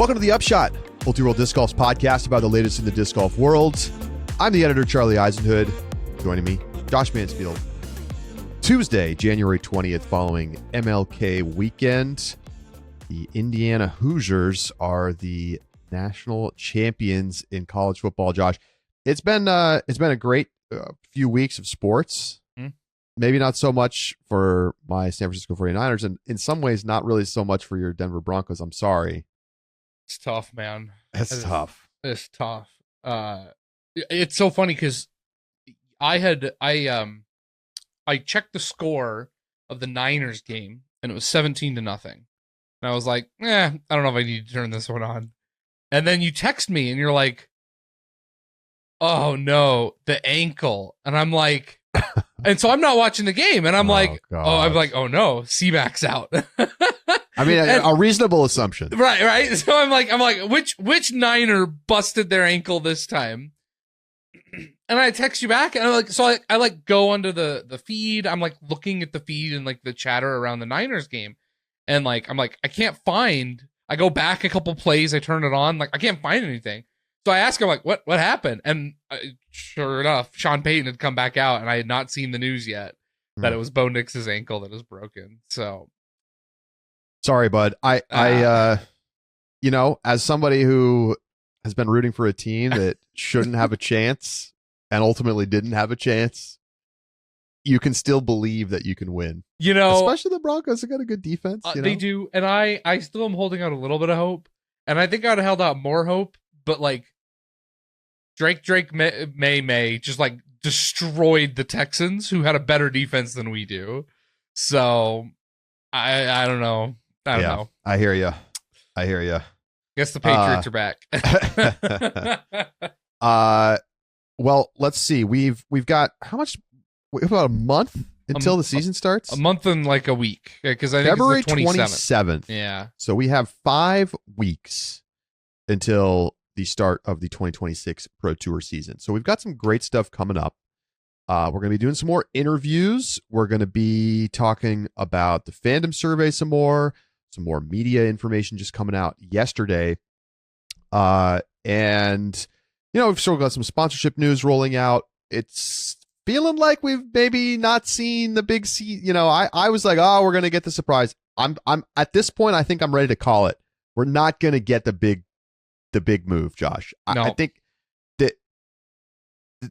Welcome to the Upshot, Multi-World Disc Golf's podcast about the latest in the disc golf world. I'm the editor, Charlie Eisenhood. Joining me, Josh Mansfield. Tuesday, January 20th, following MLK weekend, the Indiana Hoosiers are the national champions in college football. Josh, it's been a great few weeks of sports. Maybe not so much for my San Francisco 49ers, and in some ways not really so much for your Denver Broncos. I'm sorry. It's tough, man. It's tough. It's tough. It's so funny because I checked the score of the Niners game and it was 17-0. And I was like, I don't know if I need to turn this one on. And then you text me and you're like, oh no, the ankle. And I'm like, and so I'm not watching the game, and I'm oh no, C-Mac's out. I mean, a reasonable assumption, right? So I'm like, which Niner busted their ankle this time? And I text you back, and I go under the feed. I'm like looking at the feed and like the chatter around the Niners game, and I'm like, I can't find. I go back a couple plays, I turn it on, I can't find anything. So I asked him, what happened? And sure enough, Sean Payton had come back out, and I had not seen the news yet that it was Bo Nix's ankle that was broken. So sorry, bud. I as somebody who has been rooting for a team that shouldn't have a chance and ultimately didn't have a chance, you can still believe that you can win. Especially the Broncos have got a good defense. They do, and I still am holding out a little bit of hope, and I think I'd have held out more hope, but Drake May just destroyed the Texans, who had a better defense than we do. So I don't know. I don't know. I hear you. Guess the Patriots are back. Well, let's see. We've got how much? We have about a month until the season starts. A month and a week, because I think February it's the 27th. Yeah. So we have 5 weeks until the start of the 2026 Pro Tour season. So we've got some great stuff coming up. We're going to be doing some more interviews. We're going to be talking about the fandom survey some more media information just coming out yesterday. And, we've still got some sponsorship news rolling out. It's feeling like we've maybe not seen the big I was like, we're going to get the surprise. I'm at this point, I think I'm ready to call it. We're not going to get the big move, Josh. No. I think that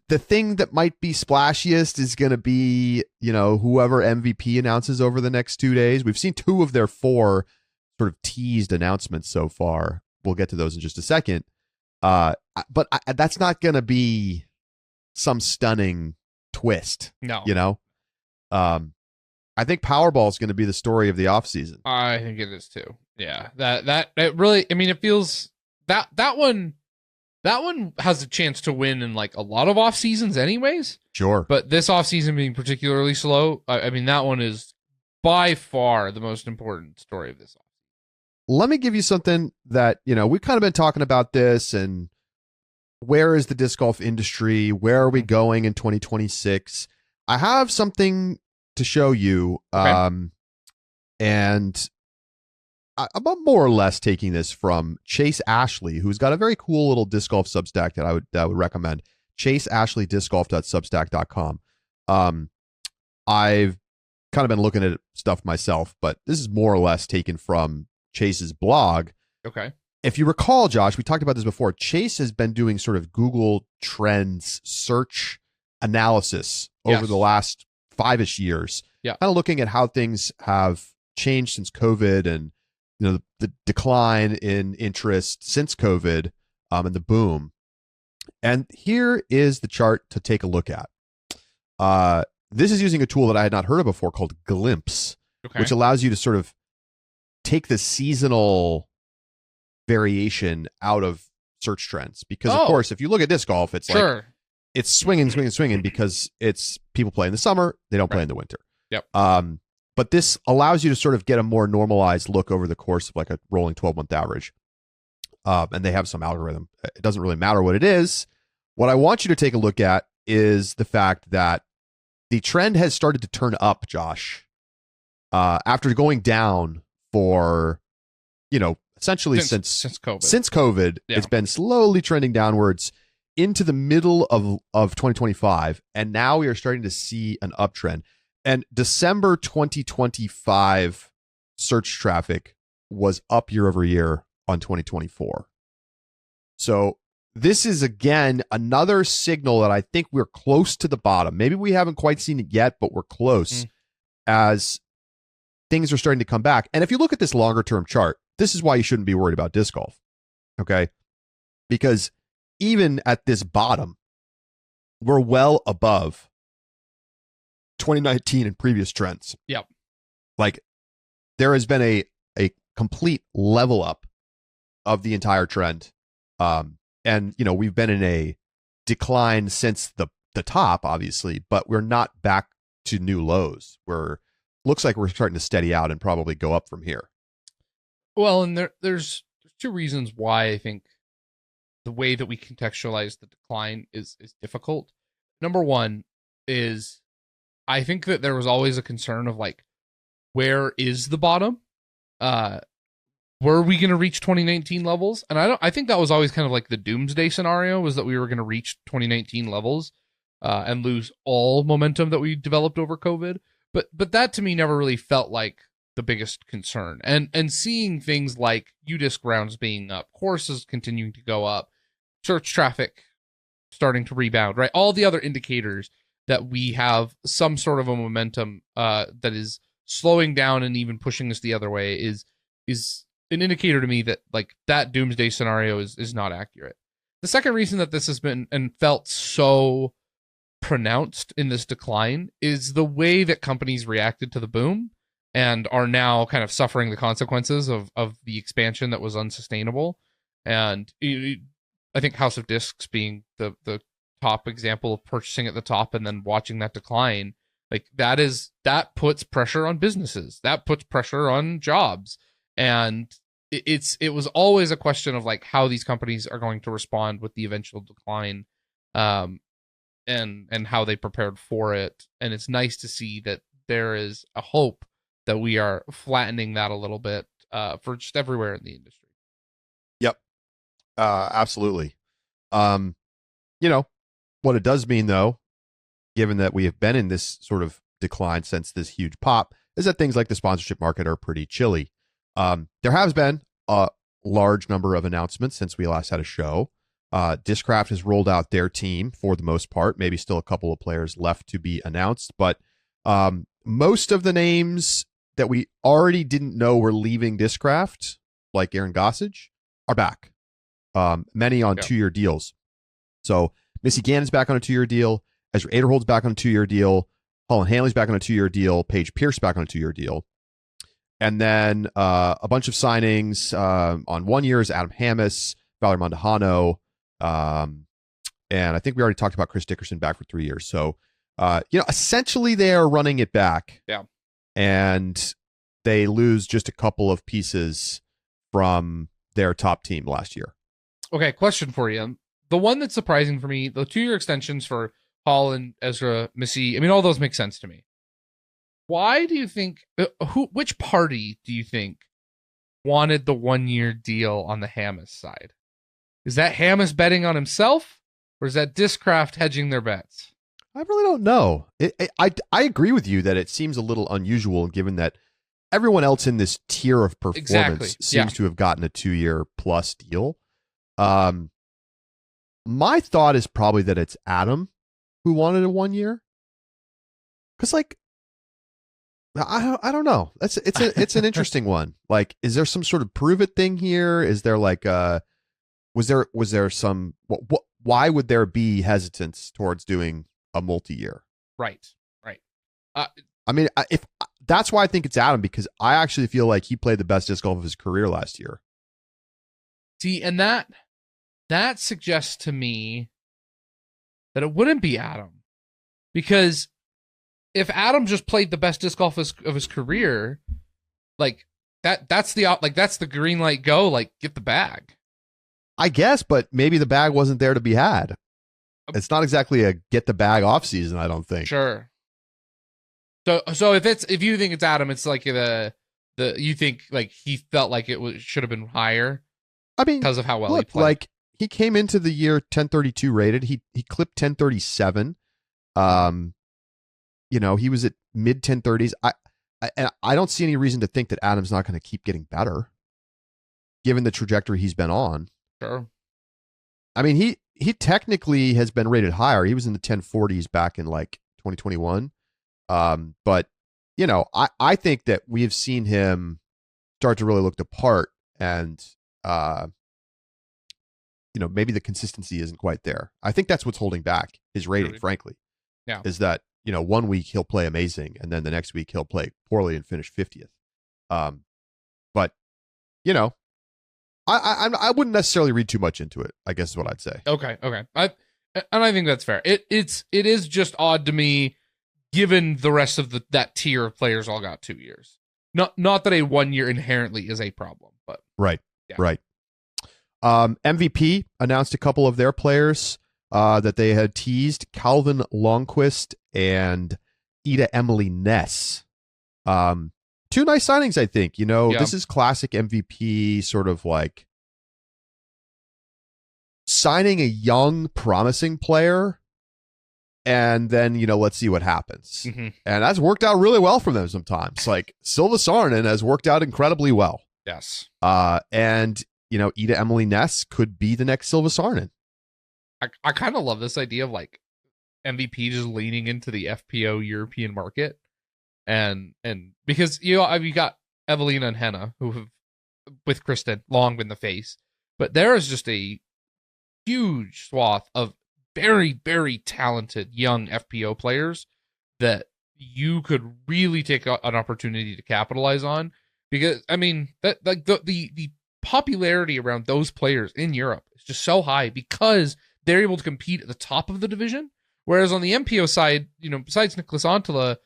the thing that might be splashiest is going to be, whoever MVP announces over the next 2 days. We've seen 2 of their 4 sort of teased announcements so far. We'll get to those in just a second. But that's not going to be some stunning twist. No. I think Powerball is going to be the story of the offseason. I think it is too. Yeah. That really, it feels that one has a chance to win in a lot of off seasons anyways. Sure. But this off season being particularly slow, that one is by far the most important story of this. Let me give you something that, we've kind of been talking about this, and where is the disc golf industry? Where are we going in 2026? I have something to show you. Okay. And I'm more or less taking this from Chase Ashley, who's got a very cool little disc golf Substack that I would recommend. ChaseAshleyDiscGolf.substack.com. I've kind of been looking at stuff myself, but this is more or less taken from Chase's blog. Okay. If you recall, Josh, we talked about this before. Chase has been doing sort of Google Trends search analysis over the last 5-ish years. Yeah. Kind of looking at how things have changed since COVID, and the decline in interest since COVID, and the boom. And here is the chart to take a look at. This is using a tool that I had not heard of before called Glimpse, which allows you to sort of take the seasonal variation out of search trends. Because, of course, if you look at disc golf, it's it's swinging because it's people play in the summer, they don't play in the winter. Yep. But this allows you to sort of get a more normalized look over the course of a rolling 12-month average. And they have some algorithm. It doesn't really matter what it is. What I want you to take a look at is the fact that the trend has started to turn up, Josh, after going down for, essentially since COVID. Since COVID, Yeah. it's been slowly trending downwards into the middle of 2025, and now we are starting to see an uptrend. And December 2025 search traffic was up year over year on 2024. So this is, again, another signal that I think we're close to the bottom. Maybe we haven't quite seen it yet, but we're close as things are starting to come back. And if you look at this longer term chart, this is why you shouldn't be worried about disc golf. Okay. Because even at this bottom, we're well above 2019 and previous trends. Yep. Like, there has been a complete level up of the entire trend. And, you know, we've been in a decline since the top, obviously, but we're not back to new lows. Looks like we're starting to steady out and probably go up from here. Well, and there's two reasons why I think the way that we contextualize the decline is difficult. Number one is I think that there was always a concern of like, where is the bottom? Were we going to reach 2019 levels? And I think that was always kind of like the doomsday scenario, was that we were going to reach 2019 levels and lose all momentum that we developed over COVID. But that to me never really felt like the biggest concern. And seeing things like UDisc rounds being up, courses continuing to go up, search traffic starting to rebound, right? All the other indicators that we have some sort of a momentum that is slowing down and even pushing us the other way is an indicator to me that like that doomsday scenario is not accurate. The second reason that this has been and felt so pronounced in this decline is the way that companies reacted to the boom and are now kind of suffering the consequences of the expansion that was unsustainable. And I think House of Discs being the top example of purchasing at the top and then watching that decline, like that puts pressure on businesses, that puts pressure on jobs. And it was always a question of like how these companies are going to respond with the eventual decline, and how they prepared for it. And it's nice to see that there is a hope that we are flattening that a little bit for just everywhere in the industry. Yep. Absolutely. You know, what it does mean, though, given that we have been in this sort of decline since this huge pop, is that things like the sponsorship market are pretty chilly. There has been a large number of announcements since we last had a show. Discraft has rolled out their team for the most part, maybe still a couple of players left to be announced, but most of the names that we already didn't know were leaving Discraft, like Aaron Gossage, are back. Many on 2-year deals. So Missy Gannon's back on a 2-year deal. Ezra Aderhold's back on a 2-year deal. Holland Hanley's back on a 2-year deal. Paige Pierce back on a 2-year deal. And then a bunch of signings on 1 year is Adam Hammis, Valerie Mondahano, and I think we already talked about Chris Dickerson back for 3 years. So, essentially they are running it back. Yeah. And they lose just a couple of pieces from their top team last year. Okay, question for you. The one that's surprising for me, the 2-year extensions for Holland, Ezra, Missy, I mean, all those make sense to me. Why do you think, which party do you think wanted the 1-year deal on the Hammis side? Is that Hammis betting on himself, or is that Discraft hedging their bets? I really don't know. I agree with you that it seems a little unusual given that everyone else in this tier of performance seems to have gotten a 2-year plus deal. My thought is probably that it's Adam who wanted a 1 year. Because like, I don't know. It's an interesting one. Like, is there some sort of prove it thing here? Is there like was there some why would there be hesitance towards doing a multi-year? Right. I mean, if that's why I think it's Adam, because I actually feel like he played the best disc golf of his career last year. See, and that suggests to me that it wouldn't be Adam, because if Adam just played the best disc golf of his career, like that's the green light go, like get the bag. I guess, but maybe the bag wasn't there to be had. It's not exactly a get the bag off season, I don't think. Sure. So if you think it's Adam, it's like you think like he felt like should have been higher I mean, because of how well he look, played. like he came into the year 1032 rated. He clipped 1037. You know, he was at mid 1030s. I don't see any reason to think that Adam's not going to keep getting better, given the trajectory he's been on. Sure. I mean, he technically has been rated higher. He was in the 1040s back in like 2021. But you know, I think that we've seen him start to really look the part, and you know, maybe the consistency isn't quite there. I think that's what's holding back his rating, frankly. Yeah. Is that, you know, one week he'll play amazing and then the next week he'll play poorly and finish 50th. But you know, I wouldn't necessarily read too much into it, I guess is what I'd say. Okay. I think that's fair. It is just odd to me, given the rest of that tier of players all got 2 years. Not that a 1 year inherently is a problem, but right. Yeah. Right. MVP announced a couple of their players that they had teased: Calvin Longquist and Ida Emily Ness. Two nice signings, I think. You know, This is classic MVP, sort of like signing a young, promising player, and then, you know, let's see what happens. Mm-hmm. And that's worked out really well for them sometimes. Like Silva Saarinen has worked out incredibly well. Yes. And, you know, Ida Emily Ness could be the next Silva Saarinen. I kind of love this idea of like MVP just leaning into the FPO European market. And because, you know, you got Evelina and Henna, who have, with Kristen, long been the face. But there is just a huge swath of very, very talented young FPO players that you could really take an opportunity to capitalize on. Because, I mean, that like the popularity around those players in Europe is just so high because they're able to compete at the top of the division. Whereas on the MPO side, you know, besides Nicholas Antala,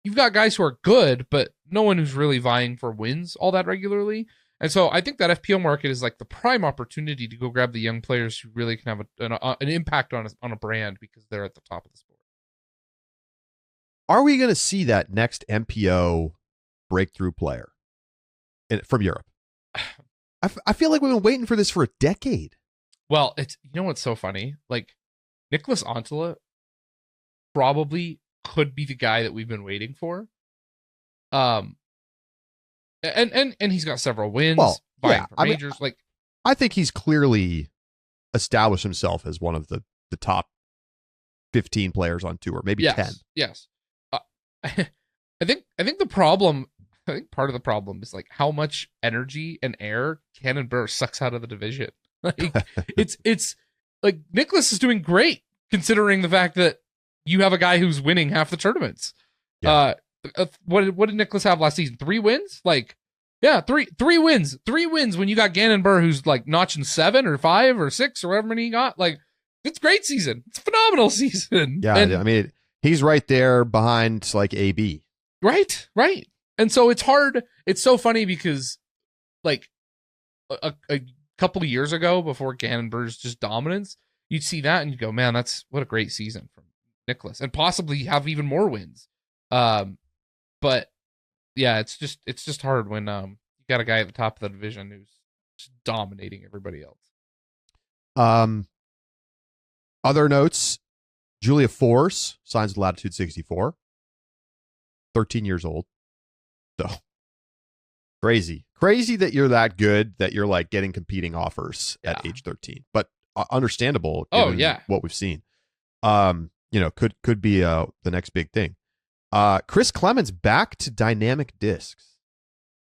you've got guys who are good, but no one who's really vying for wins all that regularly. And so I think that FPO market is like the prime opportunity to go grab the young players who really can have an impact on a brand because they're at the top of the sport. Are we going to see that next MPO breakthrough player from Europe? I feel like we've been waiting for this for a decade. Well, you know what's so funny? Like, Nicholas Antala probably could be the guy that we've been waiting for. And he's got several wins. Well, vying for majors. Like, I think he's clearly established himself as one of the top 15 players on tour, maybe 10. Yes. I think the problem. I think part of the problem is like how much energy and air Cannon Burr sucks out of the division. Like it's like Nicholas is doing great considering the fact that you have a guy who's winning half the tournaments. Yeah. What did Nicholas have last season? 3 wins? Like, yeah, three wins. 3 wins when you got Gannon Burr who's like notching 7 or 5 or 6 or whatever many he got. Like, it's a great season. It's a phenomenal season. Yeah, I mean, he's right there behind like AB. Right. And so it's hard. It's so funny because like a couple of years ago, before Gannon Burr's just dominance, you'd see that and you'd go, man, that's what a great season from Nicholas, and possibly have even more wins. But yeah, it's just hard when you got a guy at the top of the division who's just dominating everybody else. Other notes: Julia Force signs with Latitude 64. 13 years old. So crazy that you're that good that you're like getting competing offers at age 13, but understandable. Given what we've seen. You know, could be the next big thing. Chris Clemens back to dynamic discs.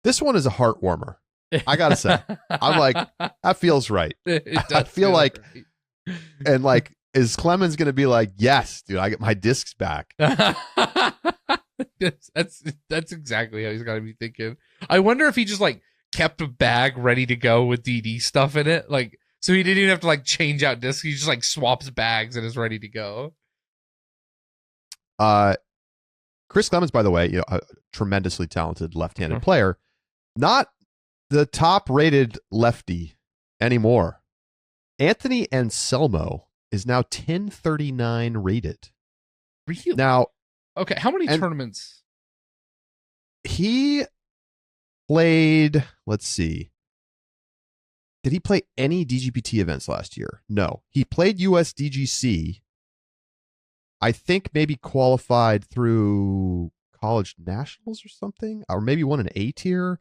This one is a heart warmer. I gotta say, I'm like, that feels right. I feel like, right. And like, is Clemens gonna be like, yes, dude, I get my discs back? That's exactly how he's got to be thinking. I wonder if he just like kept a bag ready to go with DD stuff in it, like so he didn't even have to like change out discs. He just like swaps bags and is ready to go. Chris Clemens, by the way, you know, a tremendously talented left-handed player, not the top-rated lefty anymore. Anthony Anselmo is now 1039 rated. Really? Now, okay, how many tournaments? He played, let's see. Did he play any DGPT events last year? No. He played USDGC. I think maybe qualified through college nationals or something, or maybe won an A tier.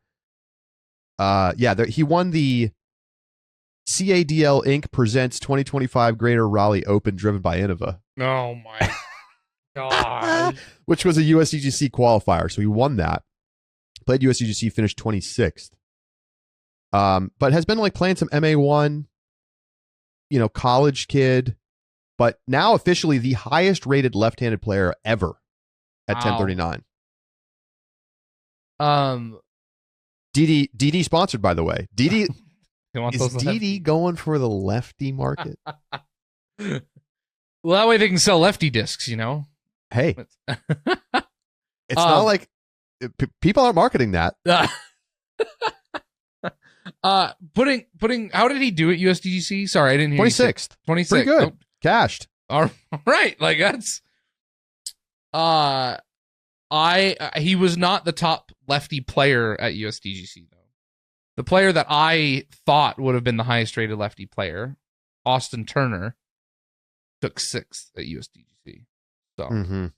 He won the CADL Inc. Presents 2025 Greater Raleigh Open driven by Innova. Oh my god. Which was a USDGC qualifier. So he won that. Played USDGC, finished 26th. But has been like playing some MA1, college kid, but now officially the highest rated left-handed player ever at 1039. DD sponsored, by the way. DD is DD going for the lefty market? Well, that way they can sell lefty discs, Hey, it's not like people aren't marketing that. Putting how did he do at USDGC? Sorry, I didn't hear. 26th. 26th. Pretty good. Oh. Cashed. All right, like that's he was not the top lefty player at USDGC though. The player that I thought would have been the highest rated lefty player, Austin Turner, took 6th at USDGC. So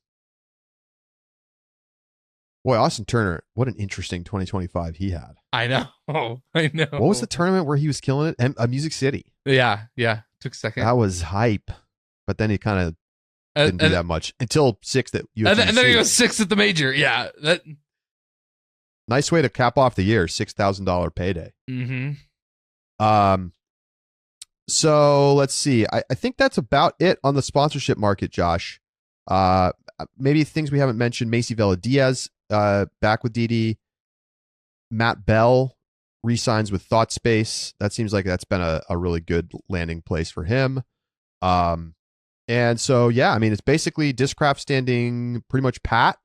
Boy, Austin Turner, what an interesting 2025 he had. I know. What was the tournament where he was killing it? Music City. Yeah. Took 2nd. That was hype. But then he kind of didn't do that much until 6th at USDGC. And then he was 6th at the major. Yeah. Nice way to cap off the year, $6,000 payday. So let's see. I think that's about it on the sponsorship market, Josh. Maybe things we haven't mentioned. Macy Vela Diaz back with DD. Matt Bell re-signs with ThoughtSpace. That seems like that's been a really good landing place for him. And so, yeah, I mean, it's basically Discraft standing pretty much pat,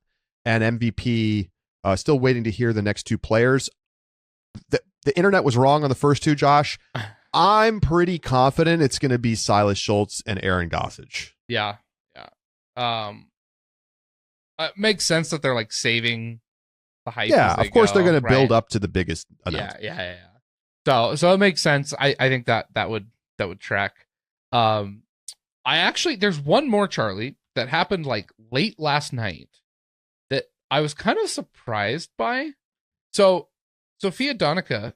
and MVP still waiting to hear the next 2 players. The internet was wrong on the first 2, Josh. I'm pretty confident it's going to be Silas Schultz and Aaron Gossage. Yeah. It makes sense that they're like saving the hype. Yeah, of course they're going to build up to the biggest announcement. Yeah. So it makes sense. I think that would track. There's one more, Charlie, that happened like late last night that I was kind of surprised by. So Sophia Donica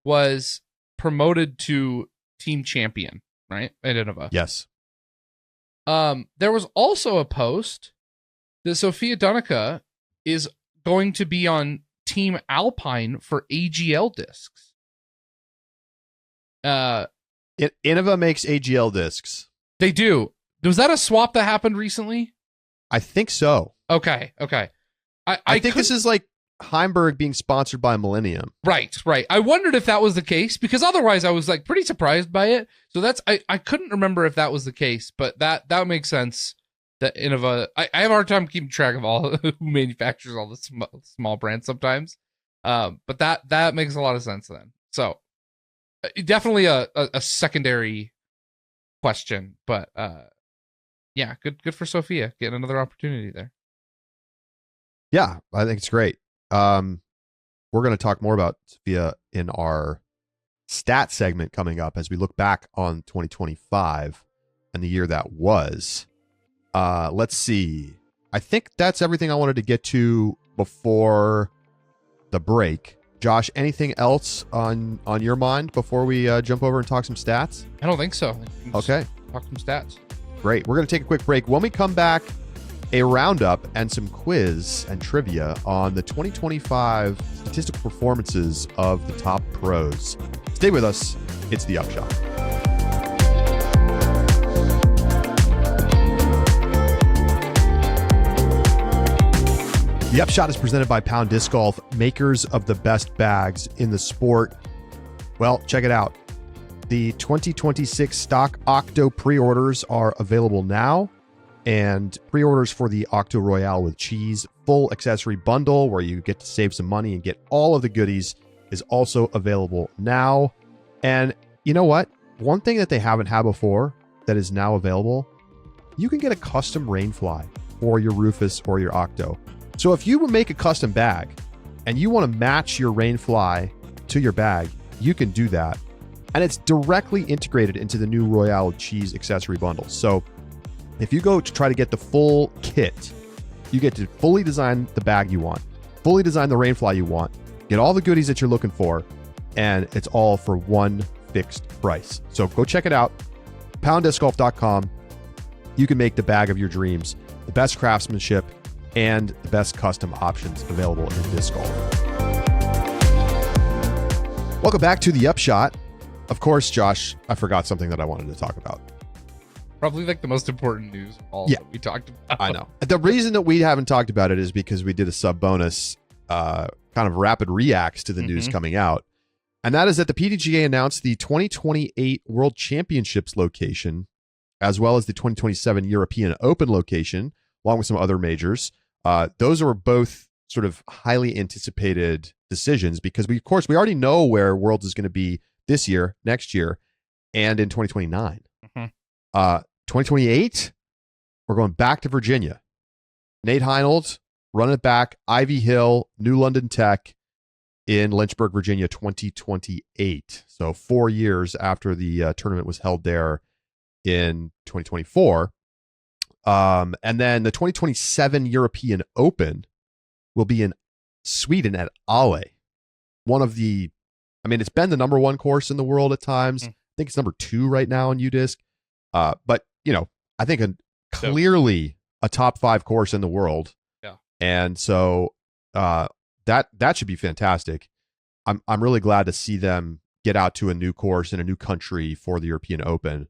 was promoted to team champion, right? At Innova. Yes. There was also a post that Sophia Donica is going to be on Team Alpine for AGL discs. Innova makes AGL discs. They do. Was that a swap that happened recently? I think so. Okay. I think this is like Heimberg being sponsored by Millennium. Right. I wondered if that was the case, because otherwise I was like pretty surprised by it. So I couldn't remember if that was the case, but that makes sense. That Innova, I have a hard time keeping track of all who manufactures all the small brands sometimes. But that makes a lot of sense then. So definitely a secondary question, but yeah, good for Sophia getting another opportunity there. Yeah, I think it's great. We're going to talk more about Sophia in our stat segment coming up as we look back on 2025 and the year that was. Let's see. I think that's everything I wanted to get to before the break. Josh, anything else on your mind before we jump over and talk some stats? I don't think so. Okay. Talk some stats. Great. We're going to take a quick break. When we come back, a roundup and some quiz and trivia on the 2025 statistical performances of the top pros. Stay with us. It's the Upshot. The Upshot is presented by Pound Disc Golf, makers of the best bags in the sport. Well, check it out. The 2026 stock Octo pre-orders are available now, and pre-orders for the Octo Royale with cheese full accessory bundle, where you get to save some money and get all of the goodies, is also available now. And you know what? One thing that they haven't had before that is now available, you can get a custom rainfly for your Rufus or your Octo. So if you make a custom bag and you want to match your Rainfly to your bag, you can do that. And it's directly integrated into the new Royale cheese accessory bundle. So if you go to try to get the full kit, you get to fully design the bag you want, fully design the Rainfly you want, get all the goodies that you're looking for, and it's all for one fixed price. So go check it out, pounddiscgolf.com. You can make the bag of your dreams, the best craftsmanship, and the best custom options available in disc golf. Welcome back to the Upshot. Of course, Josh, I forgot something that I wanted to talk about. Probably like the most important news of all that we talked about. I know. The reason that we haven't talked about it is because we did a sub bonus kind of rapid reacts to the news coming out. And that is that the PDGA announced the 2028 World Championships location, as well as the 2027 European Open location, along with some other majors. Those are both sort of highly anticipated decisions because we already know where Worlds is going to be this year, next year, and in 2029. 2028, we're going back to Virginia. Nate Heinold running it back, Ivy Hill, New London Tech in Lynchburg, Virginia, 2028. So 4 years after the tournament was held there in 2024. And then the 2027 European Open will be in Sweden at Ale. It's been the number one course in the world at times. I think it's number 2 right now on UDisc. But, I think clearly a top 5 course in the world. Yeah. And so that should be fantastic. I'm really glad to see them get out to a new course in a new country for the European Open.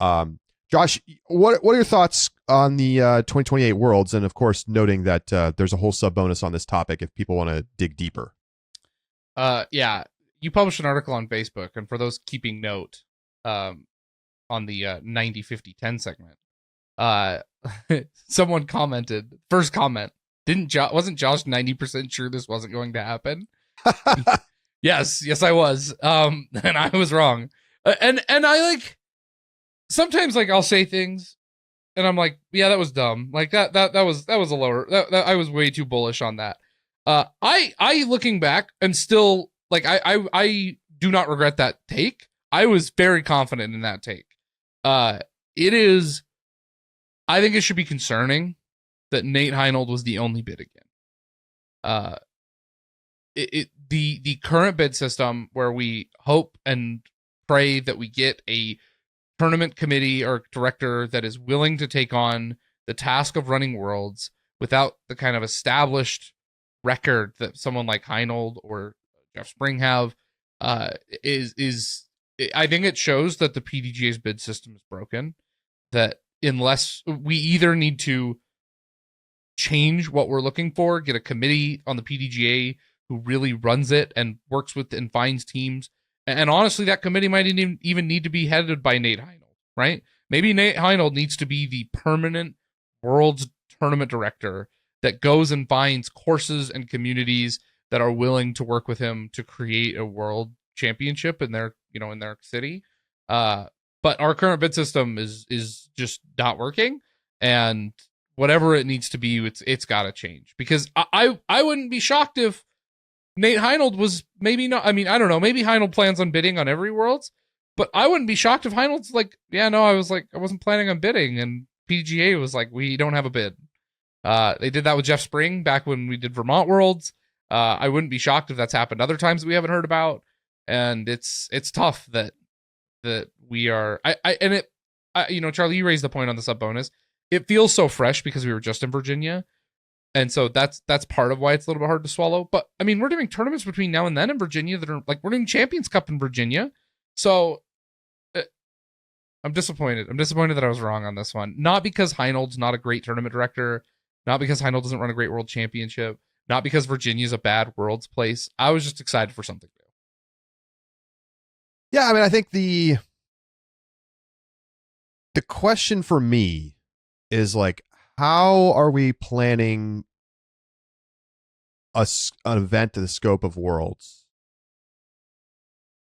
Josh, what are your thoughts on the 2028 Worlds? And of course, noting that there's a whole sub bonus on this topic if people want to dig deeper. Yeah, you published an article on Facebook, and for those keeping note, on the 90, 50, 10 segment, someone commented, first comment, wasn't Josh 90% sure this wasn't going to happen? Yes, I was. And I was wrong. And I sometimes I'll say things and I'm like, yeah, that was dumb. Like that was a lower, I was way too bullish on that. I looking back and still I do not regret that take. I was very confident in that take. I think it should be concerning that Nate Heinold was the only bid again. The current bid system where we hope and pray that we get a tournament committee or director that is willing to take on the task of running Worlds without the kind of established record that someone like Heinold or Jeff Spring have, is I think it shows that the PDGA's bid system is broken, that unless we either need to change what we're looking for, get a committee on the PDGA who really runs it and works with and finds teams. And honestly, that committee might even need to be headed by Nate Heinold, right? Maybe Nate Heinold needs to be the permanent Worlds tournament director that goes and finds courses and communities that are willing to work with him to create a world championship in their city. But our current bid system is just not working, and whatever it needs to be, it's got to change, because I wouldn't be shocked if Nate Heinold was maybe not. I mean, I don't know. Maybe Heinold plans on bidding on every Worlds, but I wouldn't be shocked if Heinold's like, yeah, no, I wasn't planning on bidding, and PGA was like, we don't have a bid. They did that with Jeff Spring back when we did Vermont Worlds. I wouldn't be shocked if that's happened other times that we haven't heard about, and it's tough that we are. Charlie, you raised the point on the sub bonus. It feels so fresh because we were just in Virginia. And so that's part of why it's a little bit hard to swallow. But I mean, we're doing tournaments between now and then in Virginia that are we're doing Champions Cup in Virginia. So I'm disappointed. I'm disappointed that I was wrong on this one. Not because Heinold's not a great tournament director, not because Heinold doesn't run a great world championship, not because Virginia's a bad Worlds place. I was just excited for something new. Yeah, I mean, I think the question for me is how are we planning an event to the scope of Worlds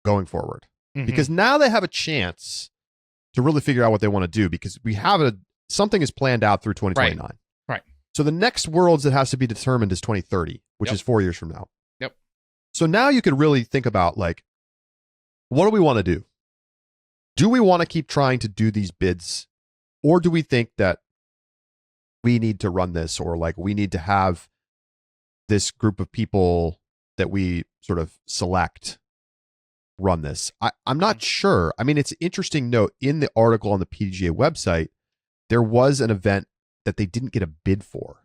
going forward? Mm-hmm. Because now they have a chance to really figure out what they want to do, because we have something is planned out through 2029. Right. So the next Worlds that has to be determined is 2030, which is 4 years from now. So now you could really think about like, what do we want to do? Do we want to keep trying to do these bids, or do we think that we need to run this, or like we need to have this group of people that we sort of select run this? I'm not sure. I mean, it's an interesting note in the article on the PDGA website. There was an event that they didn't get a bid for.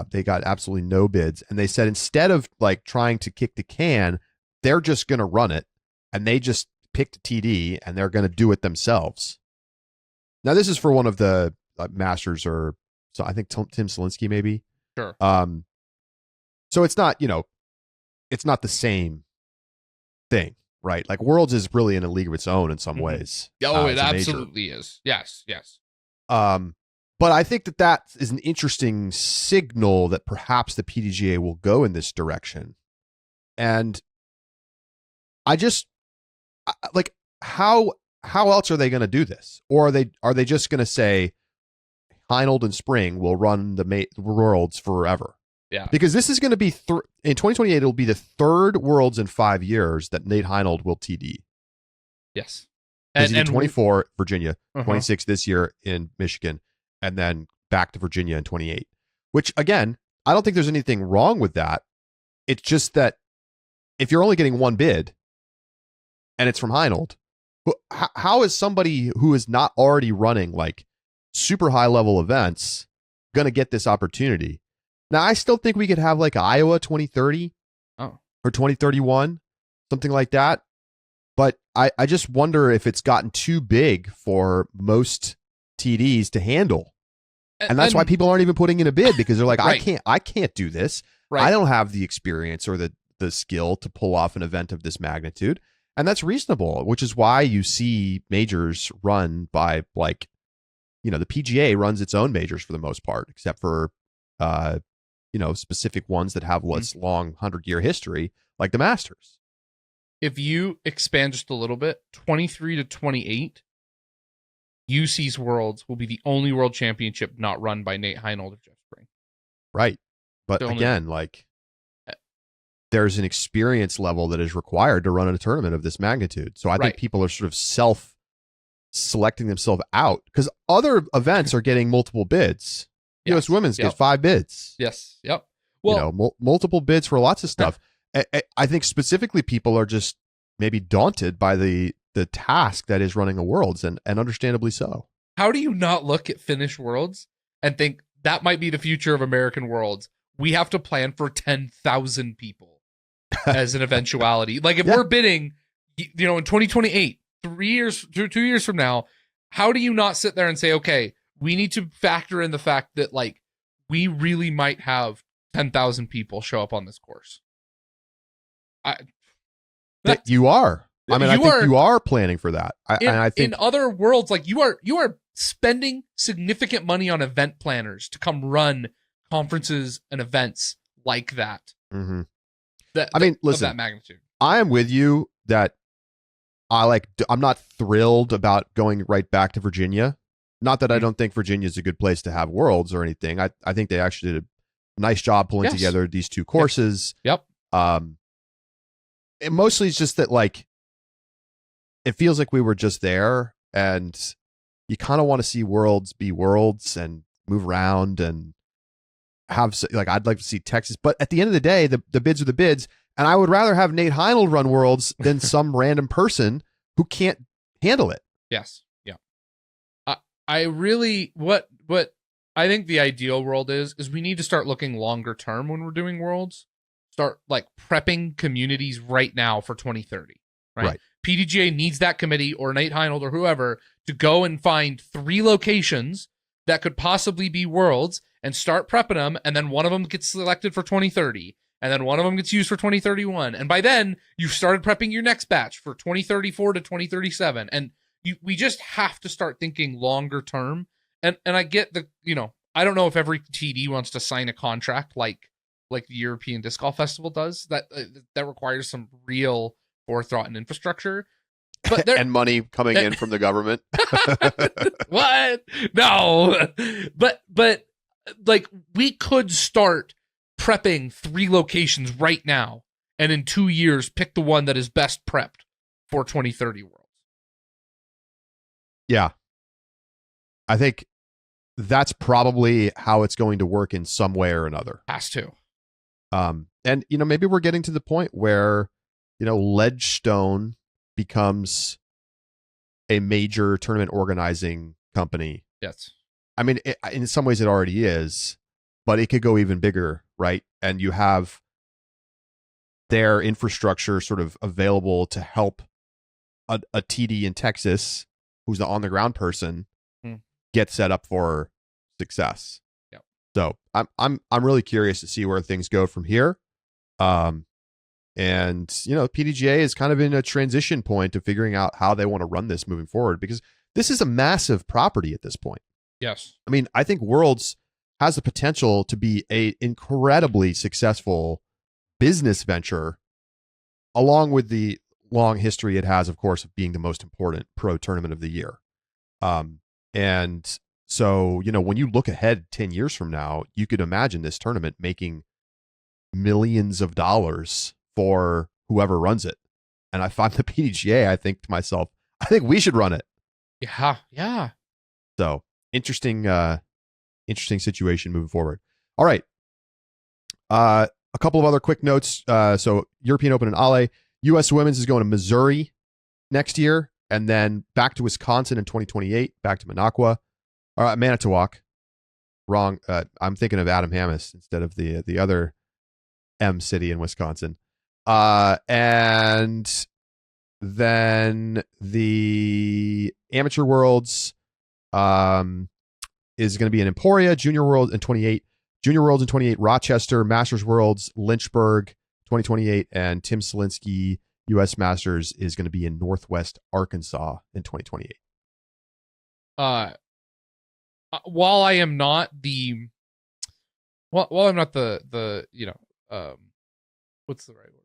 They got absolutely no bids. And they said instead of like trying to kick the can, they're just going to run it. And they just picked a TD and they're going to do it themselves. Now, this is for one of the masters, or so I think Tim Selinsky maybe. Sure. So it's not, it's not the same thing, right? Like Worlds is really in a league of its own in some ways. Oh, it absolutely is. Yes. But I think that is an interesting signal that perhaps the PDGA will go in this direction. And I just like, how else are they going to do this? Or are they just going to say Heinold and Spring will run the Worlds forever? Yeah. Because this is going to be in 2028, it'll be the third Worlds in 5 years that Nate Heinold will TD. Yes. And he did 24 Virginia, 26 this year in Michigan, and then back to Virginia in 28. Which again, I don't think there's anything wrong with that. It's just that if you're only getting one bid and it's from Heinold, how is somebody who is not already running like super high level events going to get this opportunity? Now, I still think we could have like Iowa 2030 or 2031, something like that. But I just wonder if it's gotten too big for most TDs to handle. And that's why people aren't even putting in a bid, because they're like, right. I can't do this. Right. I don't have the experience or the skill to pull off an event of this magnitude. And that's reasonable, which is why you see majors run by like, the PGA runs its own majors for the most part, except for, specific ones that have what's long 100-year history, like the Masters. If you expand just a little bit, 23 to 28, UC's Worlds will be the only world championship not run by Nate Heinold or Jeff Spring. Right. But again, like there's an experience level that is required to run a tournament of this magnitude. So I think people are sort of self-selecting themselves out, because other events are getting multiple bids. Yes. U.S. Women's gets 5 bids. Yes. Yep. Well, multiple bids for lots of stuff. I think specifically people are just maybe daunted by the task that is running a Worlds, and understandably so. How do you not look at Finnish Worlds and think that might be the future of American Worlds? We have to plan for 10,000 people as an eventuality. Like if we're bidding, in 2028, 2 years from now, how do you not sit there and say, okay, we need to factor in the fact that like we really might have 10,000 people show up on this course? You are. I mean, I think you are planning for that. I think in other worlds, like you are spending significant money on event planners to come run conferences and events like that. Mm-hmm. Listen, of that magnitude. I am with you that I'm not thrilled about going right back to Virginia. Not that I don't think Virginia is a good place to have Worlds or anything. I think they actually did a nice job pulling together these two courses. Yep. It mostly is just that like it feels like we were just there, and you kind of want to see Worlds be Worlds and move around and have like I'd like to see Texas, but at the end of the day, the bids are the bids, and I would rather have Nate Heinold run Worlds than some random person who can't handle it. Yes. Yeah. I really what I think the ideal world is we need to start looking longer term when we're doing Worlds. Start like prepping communities right now for 2030. Right. PDGA needs that committee or Nate Heinold or whoever to go and find 3 locations that could possibly be Worlds and start prepping them. And then one of them gets selected for 2030. And then one of them gets used for 2031. And by then you've started prepping your next batch for 2034 to 2037. And we just have to start thinking longer term. And I get I don't know if every TD wants to sign a contract like the European Disc Golf Festival does. That requires some real forethought and infrastructure, but and money coming in from the government. What? No, but like we could start prepping 3 locations right now and in 2 years pick the one that is best prepped for 2030 Worlds. Yeah. I think that's probably how it's going to work in some way or another. Has to. And maybe we're getting to the point where, Ledgestone becomes a major tournament organizing company. Yes. I mean, in some ways it already is, but it could go even bigger, right? And you have their infrastructure sort of available to help a TD in Texas, who's the on the ground person, get set up for success. Yep. So I'm really curious to see where things go from here. And PDGA is kind of in a transition point of figuring out how they want to run this moving forward, because this is a massive property at this point. Yes. I mean, I think Worlds has the potential to be a incredibly successful business venture, along with the long history it has, of course, of being the most important pro tournament of the year. And so, when you look ahead 10 years from now, you could imagine this tournament making millions of dollars for whoever runs it. And if I'm the PDGA, I think to myself, I think we should run it. Yeah. Yeah. So interesting situation moving forward. All right. A couple of other quick notes. So European Open in Ale, U.S. Women's is going to Missouri next year, and then back to Wisconsin in 2028, back to Manitowoc. Wrong. I'm thinking of Adam Hammes instead of the other M city in Wisconsin. And then the Amateur Worlds is going to be in Emporia, Junior Worlds in 28, Junior Worlds in 28, Rochester, Masters Worlds, Lynchburg, 2028, and Tim Selinsky U.S. Masters is going to be in Northwest Arkansas in 2028. While I am not the what's the right word?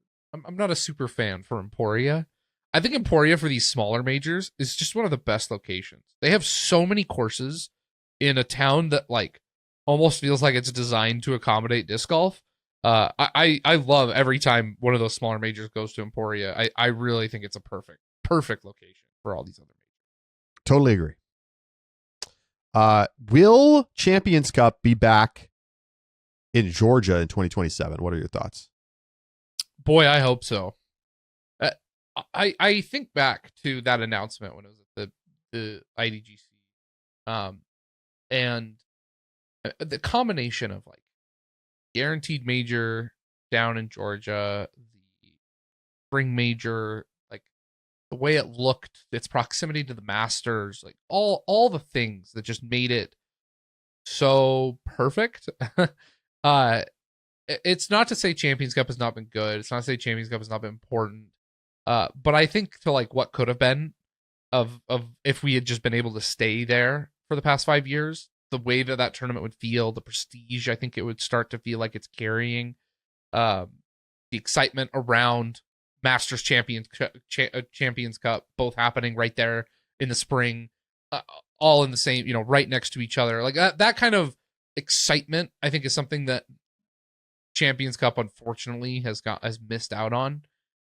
I'm not a super fan for Emporia. I think Emporia for these smaller majors is just one of the best locations. They have so many courses in a town that like almost feels like it's designed to accommodate disc golf. I love every time one of those smaller majors goes to Emporia. I really think it's a perfect location for all these other majors. Totally agree. Will Champions Cup be back in Georgia in 2027? What are your thoughts? Boy, I hope so. I think back to that announcement when it was at the IDGC, and the combination of like guaranteed major down in Georgia, the spring major, like the way it looked, its proximity to the Masters, like all the things that just made it so perfect. It's not to say Champions Cup has not been good. It's not to say Champions Cup has not been important. But I think to like what could have been of if we had just been able to stay there for the past 5 years, the way that tournament would feel, the prestige, I think it would start to feel like it's carrying, the excitement around Masters Champions Cup, both happening right there in the spring, all in the same, right next to each other. Like that kind of excitement, I think, is something that Champions Cup unfortunately has missed out on.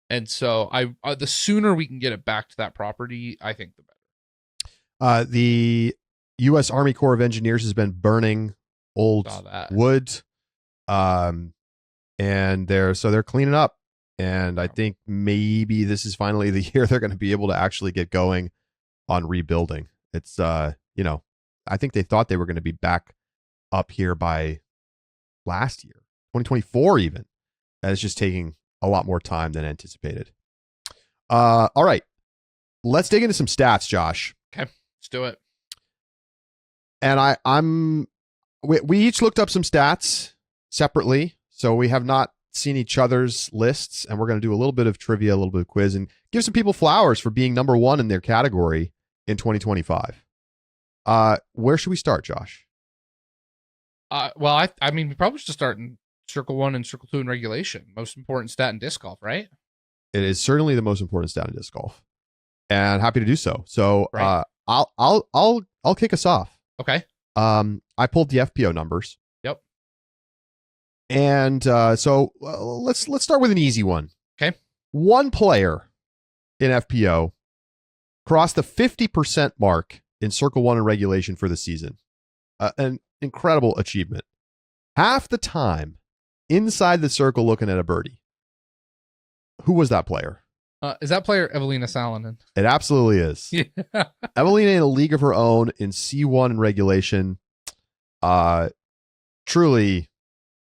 And so the sooner we can get it back to that property, I think the better. The U.S. Army Corps of Engineers has been burning old wood. And they're cleaning up. And I think maybe this is finally the year they're going to be able to actually get going on rebuilding. It's, I think they thought they were going to be back up here by last year, 2024 even. And it's just taking a lot more time than anticipated. All right. Let's dig into some stats, Josh. Okay, let's do it. And we each looked up some stats separately, so we have not seen each other's lists, and we're going to do a little bit of trivia, a little bit of quiz, and give some people flowers for being number one in their category in 2025. Where should we start, Josh? Well, I mean, we probably should start in Circle 1 and Circle 2 in regulation. Most important stat in disc golf, right? It is certainly the most important stat in disc golf, and happy to do so. So, right. I'll kick us off. Okay. I pulled the FPO numbers. Yep. And so let's start with an easy one. Okay. One player in FPO crossed the 50% mark in Circle 1 in regulation for the season. An incredible achievement. Half the time inside the circle looking at a birdie. Who was that player? Is that player Evelina Salonen? It absolutely is. Yeah. Evelina in a league of her own in C1 in regulation. Truly,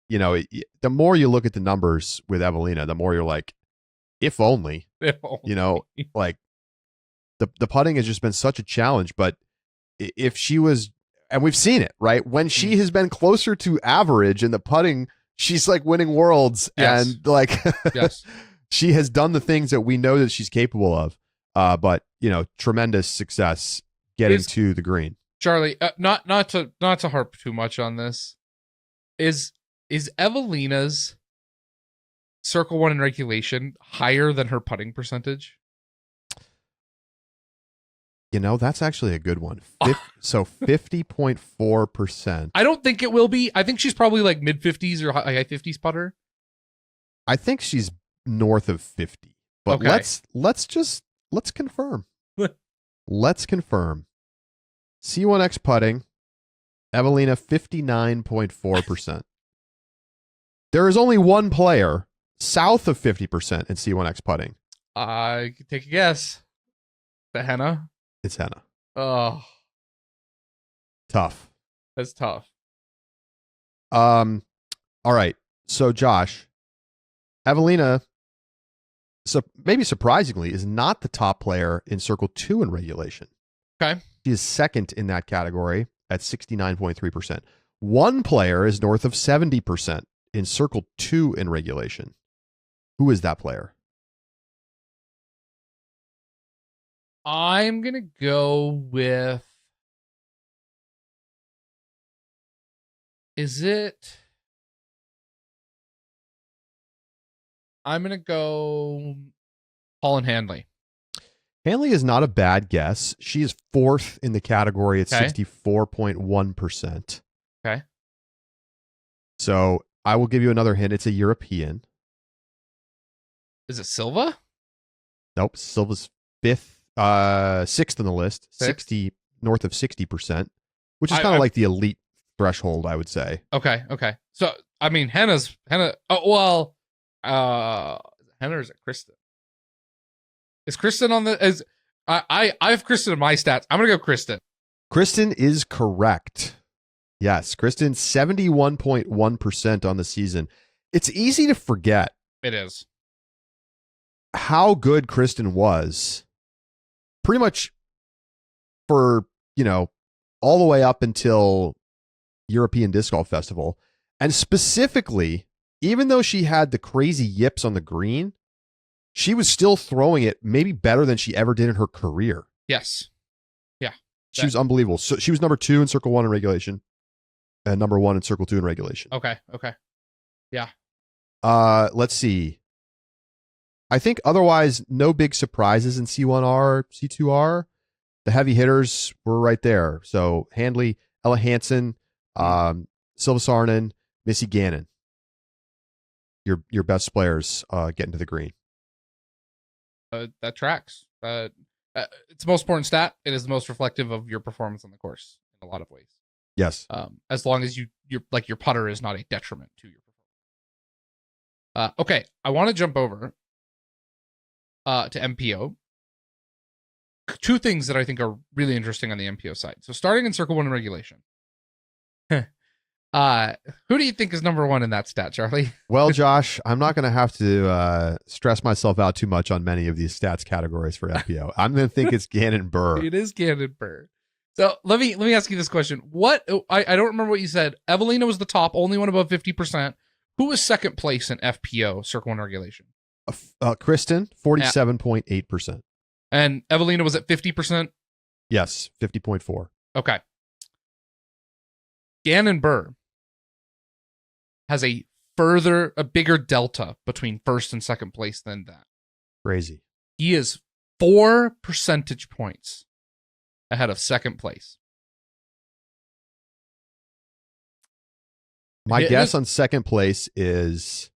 the more you look at the numbers with Evelina, the more you're like, if only. Like the putting has just been such a challenge. But if she was, and we've seen it, right? When she has been closer to average in the putting, she's like winning worlds. Yes. And like, Yes. she has done the things that we know that she's capable of. But tremendous success getting to the green. Charlie, not to harp too much on this. Is Evelina's Circle 1 in regulation higher than her putting percentage? That's actually a good one. So 50.4%. I don't think it will be. I think she's probably like mid 50s or high 50s putter. I think she's north of 50. But Okay. let's confirm. Let's confirm. C1X putting, Evelina 59.4%. There is only one player south of 50% in C1X putting. I could take a guess. The Henna? It's Henna. Oh, Tough. that's tough. All right. So Josh, Evelina, maybe surprisingly, is not the top player in Circle 2 in regulation. Okay. She is second in that category at 69.3%. One player is north of 70% in Circle 2 in regulation. Who is that player? I'm going to go with... I'm going to go Holland Handley. Hanley is not a bad guess. She is fourth in the category at Okay. 64.1%. Okay. So I will give you another hint. It's a European. Is it Silva? Nope. Silva's sixth on the list. Sixth? North of 60%, which is kind I- of like the elite threshold, I would say. Okay. So, I mean, Henna. Oh, well, Henna, or is it Kristen? Is Kristen on the... I have Kristen in my stats. I'm going to go Kristen. Kristen is correct. Yes, Kristen 71.1% on the season. It's easy to forget It is. how good Kristen was pretty much for, all the way up until European Disc Golf Festival. And specifically, even though she had the crazy yips on the green, she was still throwing it maybe better than she ever did in her career. Yes. Yeah. She was unbelievable. So she was number 2 in Circle 1 in regulation and number 1 in Circle 2 in regulation. Okay. Yeah. Let's see. I think otherwise, no big surprises in C1R, C2R. The heavy hitters were right there. So Handley, Ella Hansen, Silva Saarinen, Missy Gannon. Your best players getting to the green. That tracks. It's the most important stat. It is the most reflective of your performance on the course in a lot of ways. Yes. As long as your putter is not a detriment to your performance. Okay, I want to jump over to MPO. Two things that I think are really interesting on the MPO side. So starting in Circle 1 in regulation. Who do you think is number 1 in that stat, Charlie? Well, Josh, I'm not going to have to stress myself out too much on many of these stats categories for FPO. I'm going to think it's Gannon Burr. It is Gannon Burr. So let me ask you this question. I don't remember what you said. Evelina was the top, only one above 50%. Who was second place in FPO Circle 1 regulation? Kristen, 47.8%. And Evelina was at 50%? Yes, 50.4. Okay. Gannon Burr has a bigger delta between first and second place than that. Crazy. He is 4 percentage points ahead of second place. My guess on second place is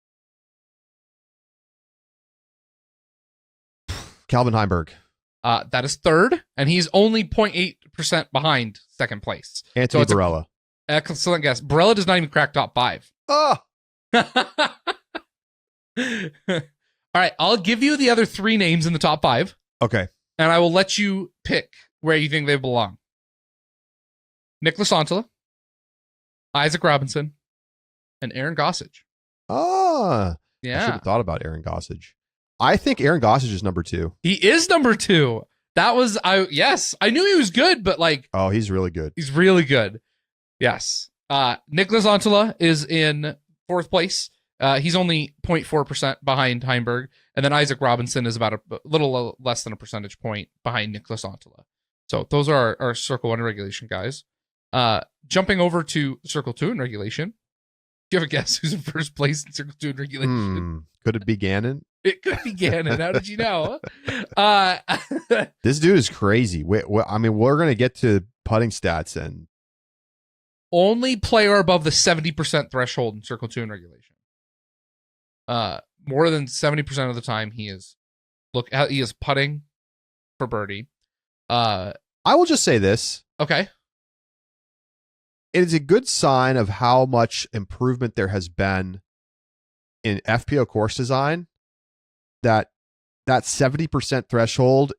Calvin Heimberg. That is third, and he's only 0.8% behind second place. Anthony so Barella. Excellent guess. Barella does not even crack top 5. Oh! All right, I'll give you the other 3 names in the top 5. Okay. And I will let you pick where you think they belong. Nicholas Antela, Isaac Robinson, and Aaron Gossage. I should Yeah. have thought about Aaron Gossage. I think Aaron Gossage is number 2. He is number 2. That was, yes, I knew he was good, but like, Oh, he's really good. he's really good. Yes. Nicholas Antela is in 4th place. He's only 0.4% behind Heimberg. And then Isaac Robinson is about a little less than a percentage point behind Nicholas Antela. So those are our Circle 1 regulation guys. Jumping over to Circle 2 in regulation. Do you have a guess who's in first place in Circle 2 in regulation? Could it be Gannon? It could be Gannon. How did you know? This dude is crazy. I mean, we're going to get to putting stats and only player above the 70% threshold in Circle 2 in regulation. More than 70% of the time he is putting for birdie. I will just say this. Okay. It is a good sign of how much improvement there has been in FPO course design that 70% threshold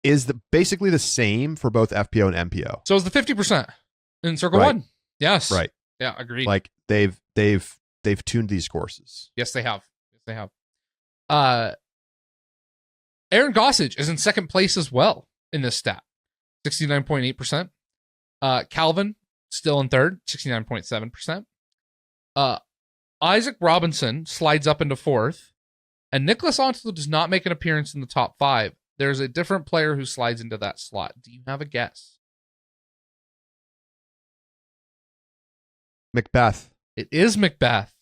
is basically the same for both FPO and MPO. So is the 50% in Circle Right. 1. Yes. Right. Yeah, agreed. Like they've tuned these courses. Yes, they have. Yes, they have. Aaron Gossage is in second place as well in this stat. 69.8%. Calvin still in third, 69.7%. Isaac Robinson slides up into 4th, and Nicholas Antela does not make an appearance in the top 5. There's a different player who slides into that slot. Do you have a guess? Macbeth. It is Macbeth.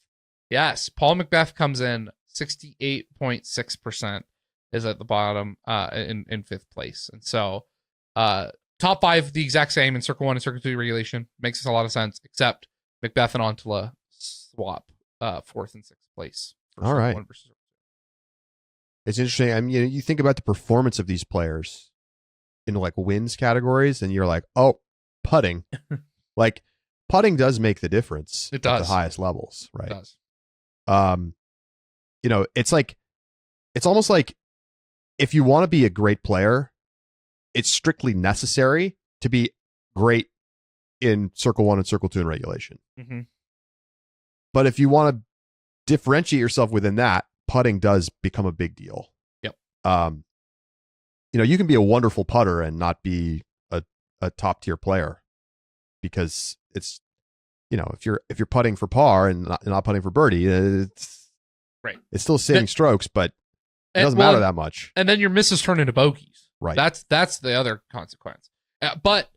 Yes, Paul Macbeth comes in 68.6%, is at the bottom in 5th place. And so top 5, the exact same in Circle 1 and Circle 2 regulation. Makes a lot of sense, except Macbeth and Antela swap 4th and 6th place. All right. It's interesting. I mean, you think about the performance of these players in like wins categories, and you're like, oh, putting. Like, putting does make the difference. It does. At the highest levels, right? It does. It's almost like if you want to be a great player, it's strictly necessary to be great in Circle 1 and Circle 2 in regulation. Mm-hmm. But if you want to differentiate yourself within that, putting does become a big deal. Yep. You can be a wonderful putter and not be a top tier player because it's, if you're putting for par and not putting for birdie, it's right. It's still saving strokes, but it doesn't matter that much. And then your misses turn into bogeys. Right. That's the other consequence. But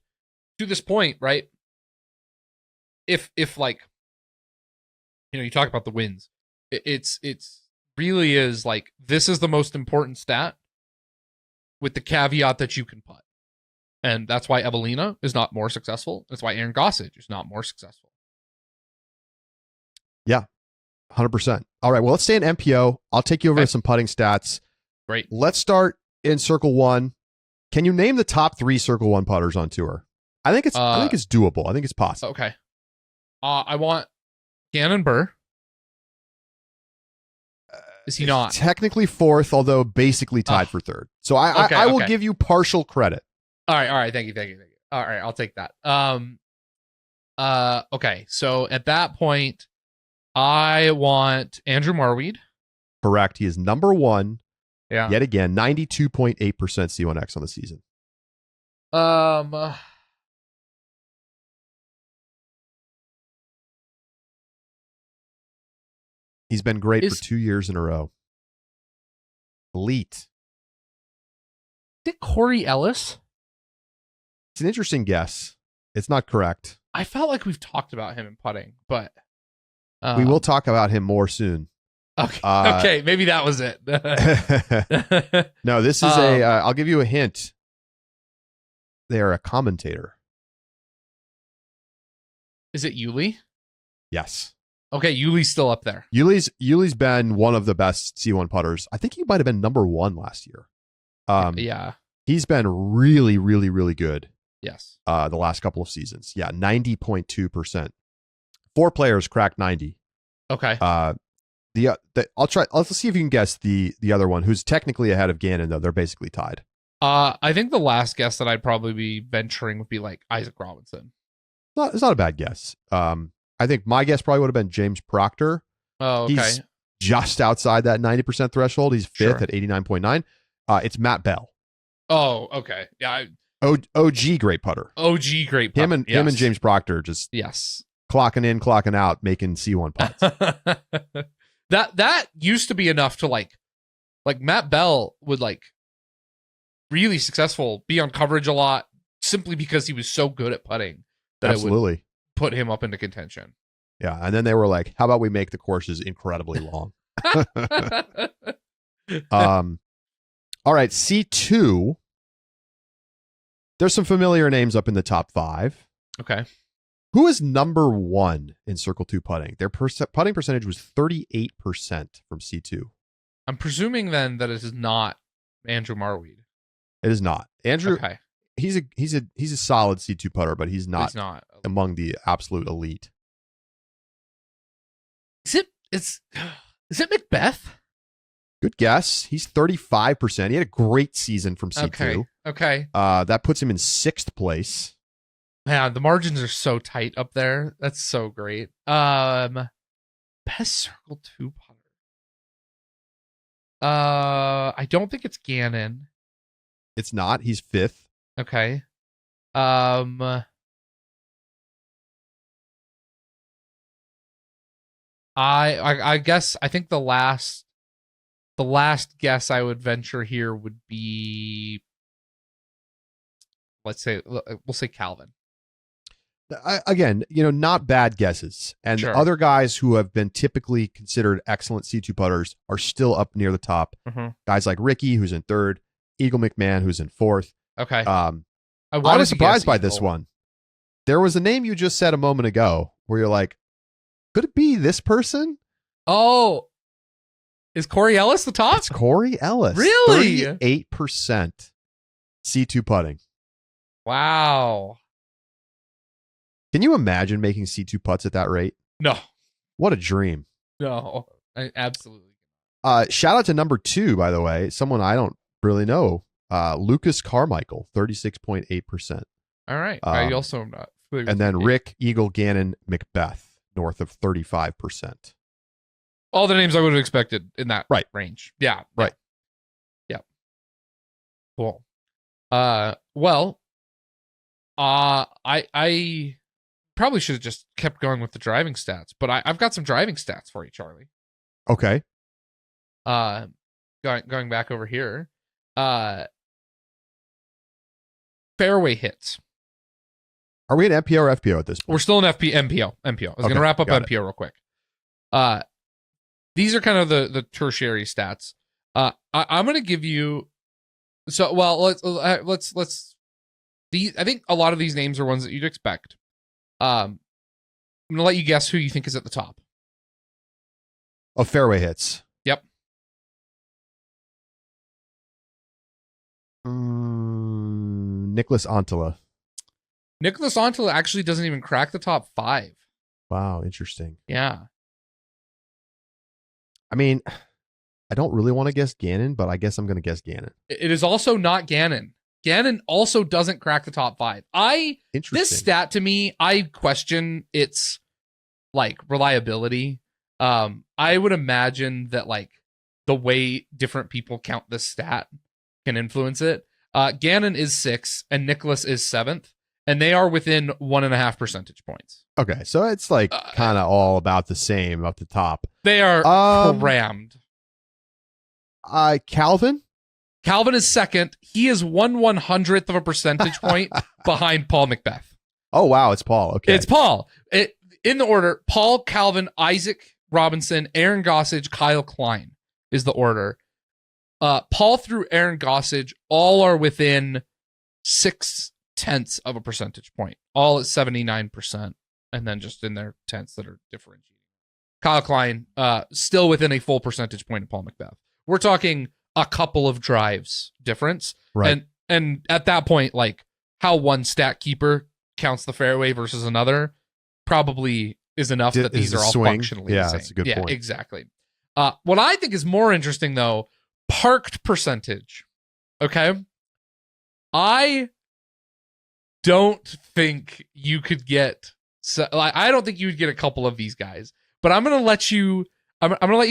to this point, right? If like, you talk about the wins, it's really is like, this is the most important stat with the caveat that you can putt. And that's why Evelina is not more successful. That's why Aaron Gossage is not more successful. Yeah, 100%. All right, well, let's stay in MPO. I'll take you over to some putting stats. Great. Let's start in Circle 1. Can you name the top 3 Circle 1 putters on tour? I think it's doable. I think it's possible. Okay. I want Gannon Burr. Is he not? Technically 4th, although basically tied for 3rd. So I will give you partial credit. All right. Thank you. All right, I'll take that. Okay. So at that point, I want Andrew Marweed. Correct. He is number 1. Yeah. Yet again, 92.8% C1X on the season. He's been great for 2 years in a row. Elite. Is it Corey Ellis? It's an interesting guess. It's not correct. I felt like we've talked about him in putting, but we will talk about him more soon. Okay. Okay, maybe that was it. No, this is I'll give you a hint. They are a commentator. Is it Yuli? Yes. Okay, Yuli's still up there. Yuli's been one of the best C1 putters. I think he might have been number 1 last year. Yeah. He's been really, really, really good. Yes. The last couple of seasons. Yeah, 90.2%. 4 players cracked 90. Okay. Let's see if you can guess the other one who's technically ahead of Gannon, though. They're basically tied. I think the last guess that I'd probably be venturing would be like Isaac Robinson. It's not a bad guess. I think my guess probably would have been James Proctor. Oh, okay. He's just outside that 90% threshold. He's 5th at 89.9. It's Matt Bell. Oh, okay. Yeah. OG great putter. OG great putter. Him and James Proctor just clocking in, clocking out, making C1 putts. that used to be enough to like Matt Bell would like really successful, be on coverage a lot simply because he was so good at putting that Absolutely. It would put him up into contention. Yeah, and then they were like, "How about we make the courses incredibly long?" All right, C2. There's some familiar names up in the top 5. Okay. Who is number 1 in Circle 2 putting? Their putting percentage was 38% from C2. I'm presuming then that it is not Andrew Marweed. It is not. Andrew, okay. He's a solid C2 putter, but he's not among the absolute elite. Is it Macbeth? Good guess. He's 35%. He had a great season from C2. Okay. That puts him in 6th place. Man, the margins are so tight up there. That's so great. Best Circle 2 putter. I don't think it's Gannon. It's not. He's 5th. Okay. I guess I think the last guess I would venture here would be, we'll say Calvin. Again, not bad guesses. And other guys who have been typically considered excellent C2 putters are still up near the top. Mm-hmm. Guys like Ricky, who's in 3rd, Eagle McMahon, who's in 4th. Okay. I was surprised by this one. There was a name you just said a moment ago where you're like, could it be this person? Oh, is Corey Ellis the top? It's Corey Ellis. Really? 38% C2 putting. Wow. Can you imagine making C2 putts at that rate? No. What a dream. No, absolutely. Shout out to number 2, by the way. Someone I don't really know. Lucas Carmichael, 36.8%. All right. I also am not. And then Rick, Eagle, Gannon, Macbeth, north of 35%. All the names I would have expected in that range. Yeah. Right. Yeah. Cool. Well, I probably should have just kept going with the driving stats, but I've got some driving stats for you, Charlie. Okay. Going back over here. Fairway hits. Are we in MPO or FPO at this point? We're still in MPO. I was going to wrap up MPO real quick. These are kind of the tertiary stats. I'm going to give you. So let's. I think a lot of these names are ones that you'd expect. I'm going to let you guess who you think is at the top. Of fairway hits. Yep. Nicholas Antila. Nicholas Antila actually doesn't even crack the top 5. Wow, interesting. Yeah. I mean, I don't really want to guess Gannon, but I guess I'm going to guess Gannon. It is also not Gannon. Gannon also doesn't crack the top 5. This stat to me, I question its like reliability. I would imagine that like the way different people count this stat can influence it. Gannon is 6th and Nicholas is 7th, and they are within 1.5 percentage points. Okay, so it's like kind of all about the same up the top. They are crammed. Calvin is 2nd. He is 1/100th of a percentage point behind Paul Macbeth. Oh wow, it's Paul. Okay, it's Paul. In the order: Paul, Calvin, Isaac Robinson, Aaron Gossage, Kyle Klein is the order. Paul through Aaron Gossage all are within 0.6 of a percentage point. All at 79%, and then just in their tenths that are differentiating. Kyle Klein still within a full percentage point of Paul Macbeth. We're talking a couple of drives difference. Right. And at that point, like how one stat keeper counts the fairway versus another probably is enough that these are all functionally the same. That's a good point. Exactly. What I think is more interesting though, parked percentage. Okay. I don't think you could get, I don't think you would get a couple of these guys, but I'm going to let you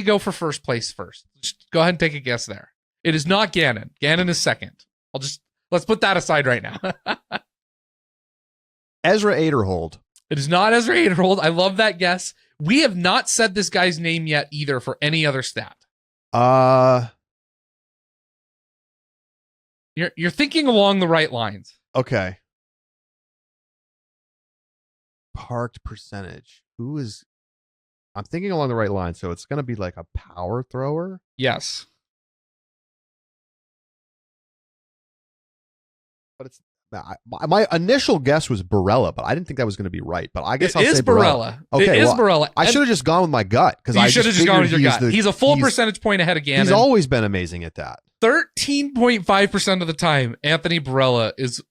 go for first place first. Just go ahead and take a guess there. It is not Gannon. Gannon is second. Let's put that aside right now. Ezra Aderhold. It is not Ezra Aderhold. I love that guess. We have not said this guy's name yet either for any other stat. You're thinking along the right lines. Okay. Parked percentage. I'm thinking along the right line, so it's going to be like a power thrower? Yes. But it's my initial guess was Barella, but I didn't think that was going to be right. But I guess I'll say Barella. Okay, it is Barella. I should have just gone with my gut because I should have just gone with your gut. He's a full percentage point ahead of Gannon. He's always been amazing at that. 13.5% of the time, Anthony Barella is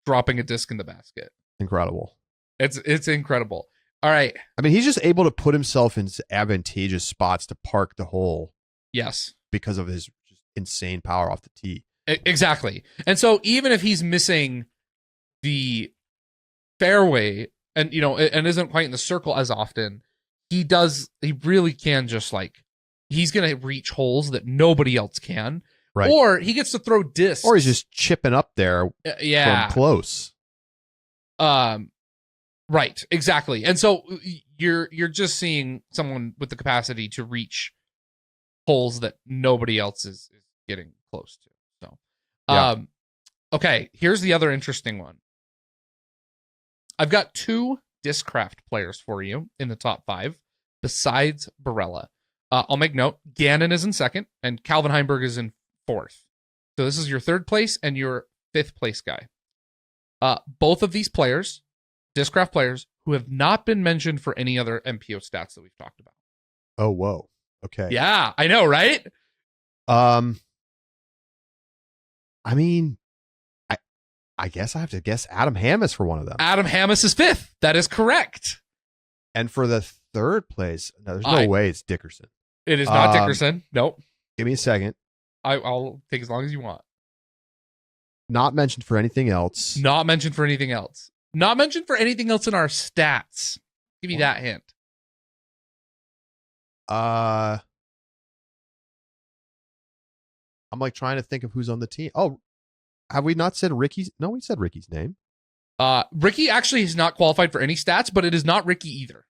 dropping a disc in the basket. Incredible. It's incredible. All right. I mean, he's just able to put himself in advantageous spots to park the hole. Yes. Because of his just insane power off the tee. Exactly. And so even if he's missing the fairway and, and isn't quite in the circle as often, he really can just he's going to reach holes that nobody else can. Right. Or he gets to throw discs. Or he's just chipping up there from close. Right. Exactly. And so you're just seeing someone with the capacity to reach holes that nobody else is getting close to. So, okay, here's the other interesting one. I've got 2 Discraft players for you in the top 5 besides Barella. I'll make note. Gannon is in second and Calvin Heimberg is in 4th. So this is your 3rd place and your 5th place guy. Both of these players, Discraft players, who have not been mentioned for any other MPO stats that we've talked about. Oh, whoa. Okay. Yeah, I know, right? I mean, I guess I have to guess Adam Hammis for one of them. Adam Hammis is 5th. That is correct. And for the 3rd place, no, there's no way it's Dickerson. It is not Dickerson. Nope. Give me a second. I'll take as long as you want. Not mentioned for anything else. Not mentioned for anything else. Not mentioned for anything else in our stats. Give me that hint. I'm trying to think of who's on the team. Oh, have we not said Ricky's? No, we said Ricky's name. Ricky actually is not qualified for any stats, but it is not Ricky either.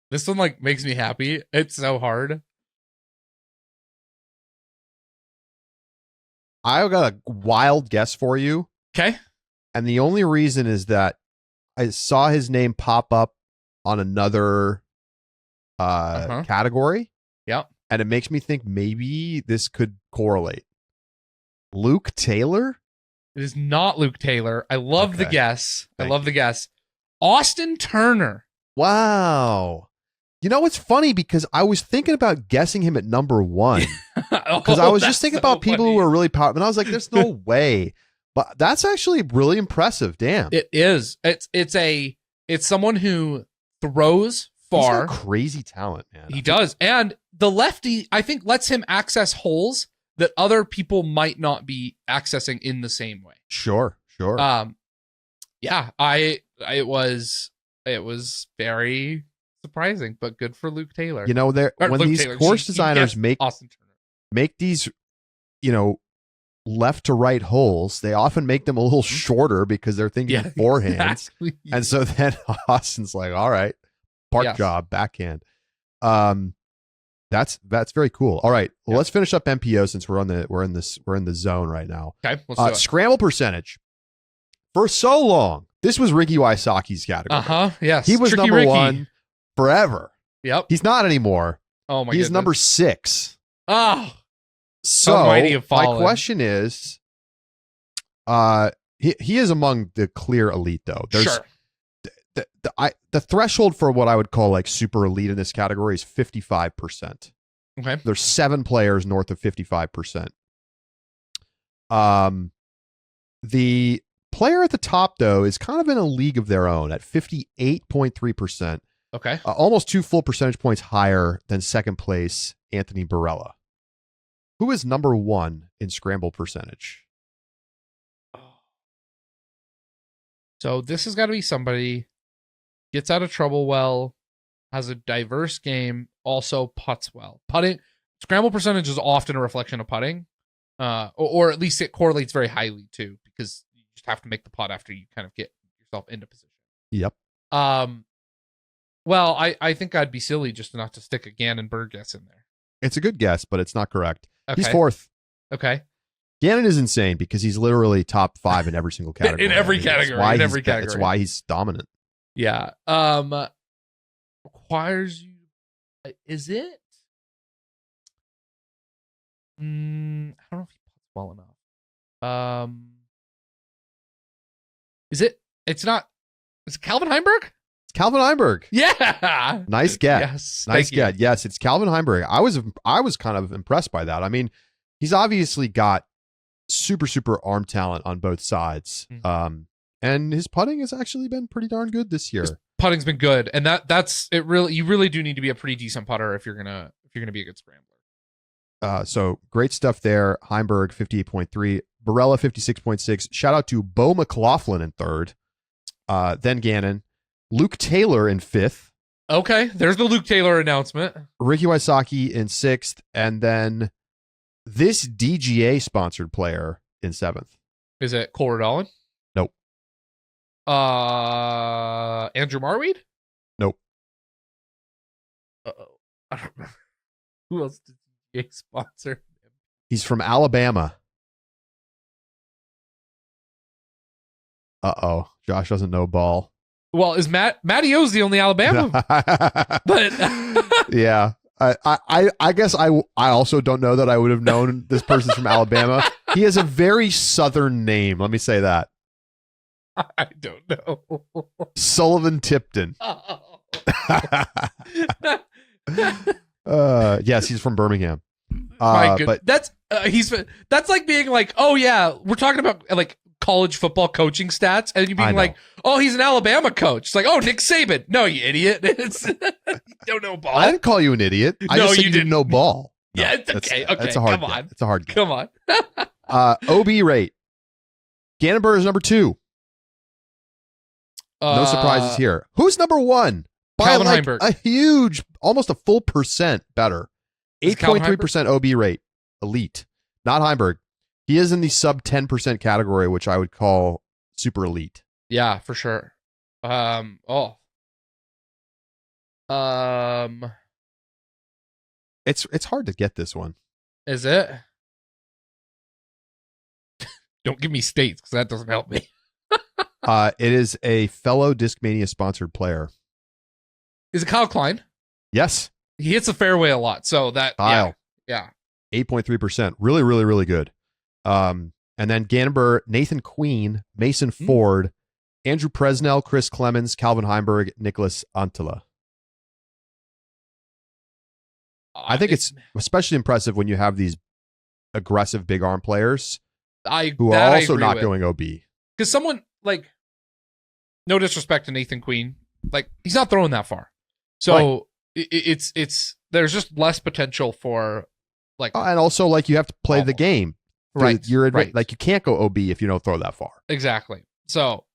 This one makes me happy. It's so hard. I got a wild guess for you. Okay. And the only reason is that I saw his name pop up on another category. Yep. And it makes me think maybe this could correlate. Luke Taylor? It is not Luke Taylor. I love the guess. Austin Turner. Wow. You know what's funny? Because I was thinking about guessing him at number 1. Because I was just thinking about people who are really powerful. And I was like, there's no way. But that's actually really impressive. Damn. It is. It's someone who throws far. He's got crazy talent, man. He does. And the lefty, I think, lets him access holes that other people might not be accessing in the same way. Sure. Yeah, it was very surprising, but good for Luke Taylor. When these course designers make these, left to right holes, they often make them a little shorter because they're thinking forehand. Exactly. And so then Austin's like, all right, park job, backhand. That's very cool. All right. Well, let's finish up MPO since we're in the zone right now. Okay. Let's do it. Scramble percentage. For so long, this was Ricky Wysocki's category. Yes. He was Tricky number Ricky. 1 forever. Yep. He's not anymore. Oh my. He's number 6. Oh. So my question is, he is among the clear elite though. the threshold for what I would call like super elite in this category is 55%. Okay. There's 7 players north of 55%. The player at the top, though, is kind of in a league of their own at 58.3%. Okay. Almost 2 full percentage points higher than second place Anthony Barella, who is number 1 in scramble percentage. So this has got to be somebody gets out of trouble well, has a diverse game, also putts well. Putting scramble percentage is often a reflection of putting, or at least it correlates very highly too, because you just have to make the putt after you kind of get yourself into position. Yep. Well, I think I'd be silly just not to stick a Gannon Berg guess in there. It's a good guess, but it's not correct. Okay. He's 4th. Okay. Gannon is insane because he's literally top 5 in every single category. In every category. That's why he's dominant. Yeah. Requires you. Is it? I don't know if he puts well enough. Is it? It's not. Is it Calvin Heimberg? It's Calvin Heimberg. Yeah. Nice get. Yes. Nice get. Yes, it's Calvin Heimberg. I was kind of impressed by that. I mean, he's obviously got super arm talent on both sides. And his putting has actually been pretty darn good this year. His putting's been good, and that's it. Really, you really do need to be a pretty decent putter if you're gonna be a good scrambler. So great stuff there. Heimberg 58.3, Barella 56.6. Shout out to Bo McLaughlin in 3rd. Then Gannon, Luke Taylor in 5th. Okay, there's the Luke Taylor announcement. Ricky Wysocki in 6th, and then this DGA sponsored player in 7th. Is it Cole Redolin? Nope. Andrew Marweed? Nope. Uh-oh. I don't know. Who else did DGA sponsor? He's from Alabama. Uh-oh. Josh doesn't know ball. Well, is Matty O's the only Alabama? But yeah. I guess I also don't know that I would have known this person's from Alabama. He has a very southern name. Let me say that. I don't know. Sullivan Tipton. Yes, he's from Birmingham. My goodness. But that's like being like, oh yeah, we're talking about like college football coaching stats, and you being like, oh, he's an Alabama coach. It's like, oh, Nick Saban. No, you idiot. You don't know ball. I didn't call you an idiot. I just said you didn't know ball. No, yeah, it's okay. Okay, that's a hard come on. It's a hard game. Come on. OB rate. Gannonberg is number 2. No surprises here. Who's number 1? By Calvin like Heimberg. a huge, almost a full percent better. 8.3% OB rate. Elite. Not Heimberg. He is in the sub 10% category, which I would call super elite. Yeah, for sure. It's hard to get this one. Is it? Don't give me states because that doesn't help me. It is a fellow Discmania sponsored player. Is it Kyle Klein? Yes. He hits the fairway a lot, so that Kyle. Yeah. 8.3%. Really good. And then Gannonberg, Nathan Queen, Mason Ford, Andrew Presnell, Chris Clemens, Calvin Heimberg, Nicholas Antela. I think it's especially impressive when you have these aggressive big arm players who are also not going OB. Because someone like, no disrespect to Nathan Queen, like he's not throwing that far, so it's there's just less potential for like, and also like you have to play the game, right? Like you can't go OB if you don't throw that far. Exactly. So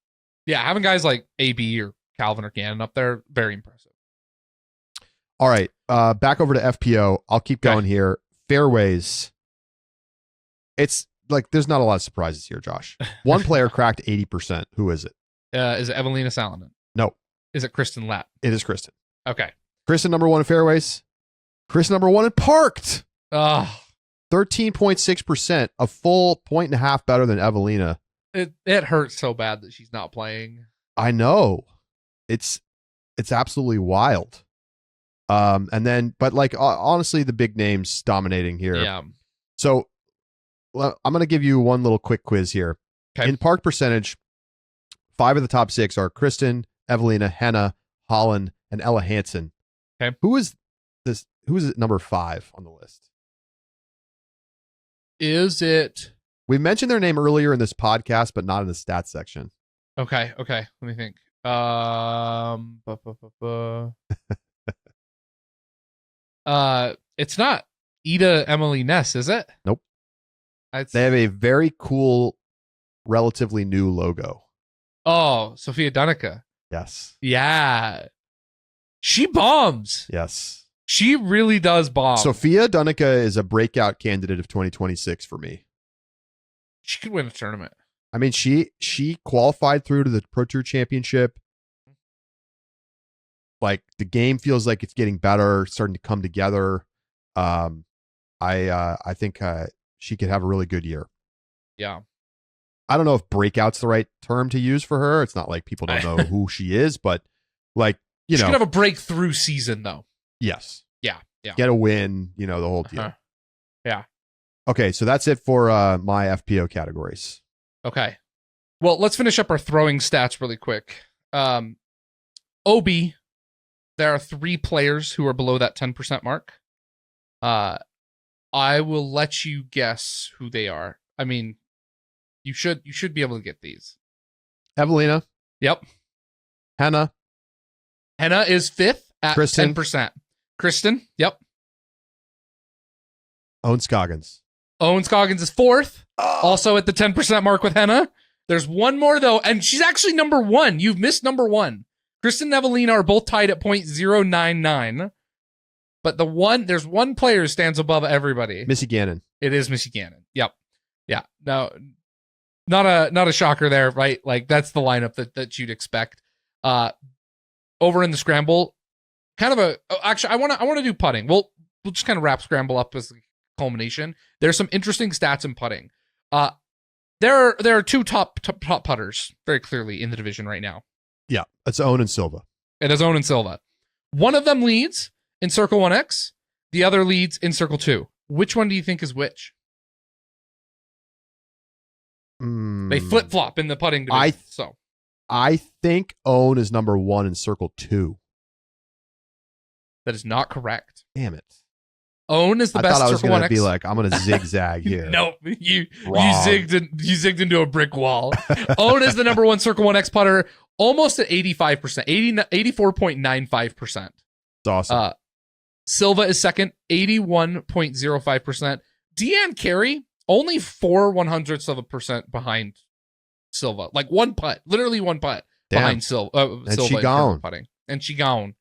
yeah, having guys like AB or Calvin or Gannon up there, very impressive. All right, back over to FPO. I'll keep going here. Fairways. It's like there's not a lot of surprises here, Josh. One player cracked 80%. Who is it? Is it Evelina Salonen? No. Is it Kristen Lapp? It is Kristen. Okay. Kristen number 1 in fairways. Kristen number 1 in parked. 13.6%, a full 1.5 better than Evelina. It hurts so bad that she's not playing. I know. It's absolutely wild. And then, but like honestly, the big names dominating here. Yeah. So I'm going to give you one little quick quiz here. Okay. In park percentage, 5 of the top 6 are Kristen, Evelina, Henna, Holland, and Ella Hansen. Okay. Who is this? Who is at number 5 on the list? Is it? We mentioned their name earlier in this podcast, but not in the stats section. Okay. Let me think. It's not Ida Emily Ness, is it? Nope. It's... They have a very cool, relatively new logo. Oh, Sophia Dunica. Yes. Yeah. She bombs. Yes. She really does bomb. Sophia Dunica is a breakout candidate of 2026 for me. She could win a tournament. I mean, she qualified through to the Pro Tour Championship. Like, the game feels like it's getting better, starting to come together. I think she could have a really good year. Yeah. I don't know if breakout's the right term to use for her. It's not like people don't know who she is, but like, she could have a breakthrough season though. Yes. Yeah. Get a win, the whole deal. Yeah. Okay, so that's it for my FPO categories. Okay. Well, let's finish up our throwing stats really quick. OB, there are 3 players who are below that 10% mark. I will let you guess who they are. I mean, you should be able to get these. Evelina. Yep. Henna. Henna is 5th at Kristen. 10%. Kristen. Yep. Owen Scoggins. Owen Scoggins is 4th, also at the 10% mark with Henna. There's one more though, and she's actually number 1. You've missed number 1. Kristen and Evelina are both tied at 0.099. But there's one player who stands above everybody. Missy Gannon. It is Missy Gannon. Yep. Yeah. No, not a shocker there, right? Like, that's the lineup that you'd expect. Over in the scramble, kind of actually, I want to do putting. We'll just kind of wrap scramble up as a culmination. There's some interesting stats in putting. There are 2 top putters very clearly in the division right now. Yeah, it's Owen and Silva. It is Owen and Silva. One of them leads in Circle 1X. The other leads in Circle 2. Which one do you think is which? They flip-flop in the putting division. I think Owen is number 1 in Circle 2. That is not correct. Damn it. Owen is the best Circle 1X. I thought I was going to be like, I'm going to zigzag here. No, you zigged into a brick wall. Owen is the number 1 Circle 1X putter, almost at 85%, 84.95%. That's awesome. Silva is second, 81.05%. Deanne Carey, only 0.04 of a percent behind Silva. Like one putt, literally one putt behind Silva. And she gone. Putting. And she gone.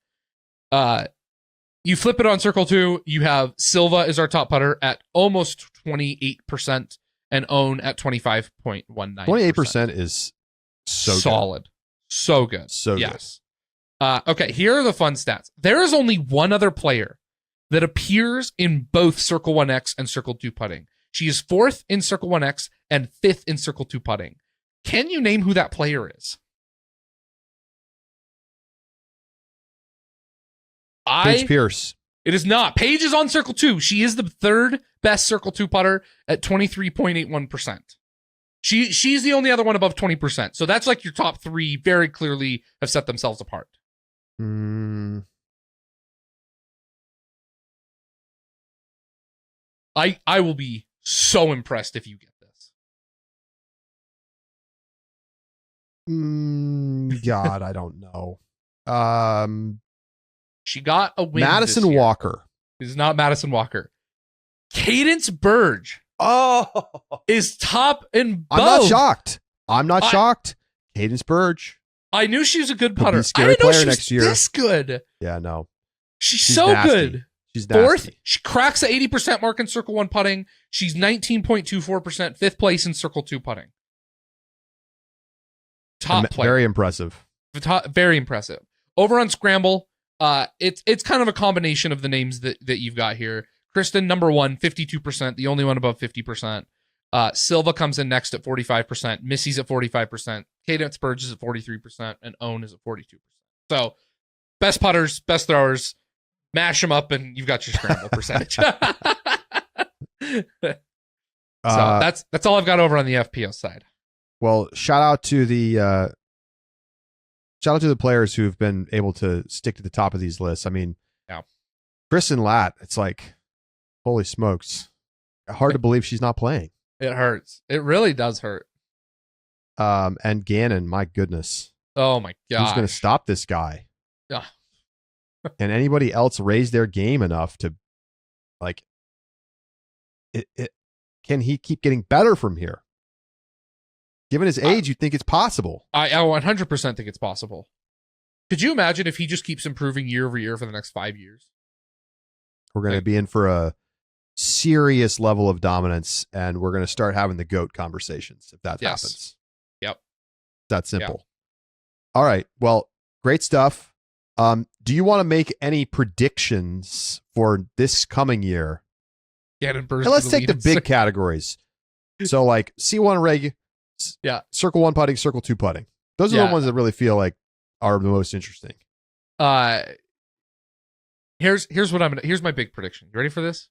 You flip it on Circle 2, you have Silva is our top putter at almost 28% and Owen at 25.19%. 28% is so solid. Good. So good. So yes. Okay, here are the fun stats. There is only one other player that appears in both Circle 1X and Circle 2 putting. She is 4th in Circle 1X and 5th in Circle 2 putting. Can you name who that player is? Paige Pierce. It is not. Paige is on Circle 2. She is the 3rd best Circle 2 putter at 23.81%. She's the only other one above 20%. So that's like your top 3 very clearly have set themselves apart. I will be so impressed if you get this. God, I don't know. She got a win. Madison Walker. It is not Madison Walker. Cadence Burge. Is top in both. I'm not shocked. I'm not shocked. Cadence Burge. I knew she was a good putter. I didn't know she was this good. Yeah, no. She's so nasty. good. She's nasty. 4th. She cracks the 80% mark in Circle 1 putting. She's 19.24%, 5th place in Circle 2 putting. Top player. Very impressive. Very impressive. Over on Scramble, it's kind of a combination of the names that you've got here. Kristen, number 1, 52%, the only one above 50%. Silva comes in next at 45%. Missy's at 45%. Cadence Burge is at 43%. And Owen is at 42%. So, best putters, best throwers, mash them up, and you've got your scramble percentage. So, that's all I've got over on the FPO side. Well, shout out to the shout out to the players who've been able to stick to the top of these lists. I mean, Yeah. Kristen Latt, it's like, holy smokes. Hard to believe she's not playing. It hurts. It really does hurt. And Gannon, my goodness. Oh my god. Who's going to stop this guy? Yeah. And anybody else raise their game enough to, like, can he keep getting better from here? Given his age, you'd think it's possible. I 100% think it's possible. Could you imagine if he just keeps improving year over year for the next 5 years? We're going to be in for a serious level of dominance, and we're going to start having the GOAT conversations if that happens. Yep. That simple. All right. Well, great stuff. Do you want to make any predictions for this coming year? And let's take the big categories. So like C1 reg, circle 1 putting, circle 2 putting. Those are the ones that really feel like are the most interesting. Here's my big prediction. You ready for this?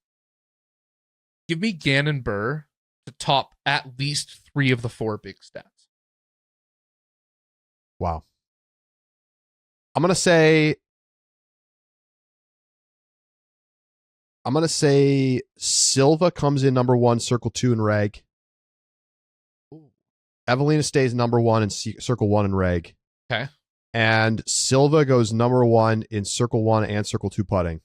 Give me Gannon Burr to top at least 3 of the 4 big stats. Wow. I'm gonna say Silva comes in number 1, circle 2 in reg. Evelina stays number 1 in circle 1 in reg. Okay. And Silva goes number 1 in circle 1 and circle 2 putting.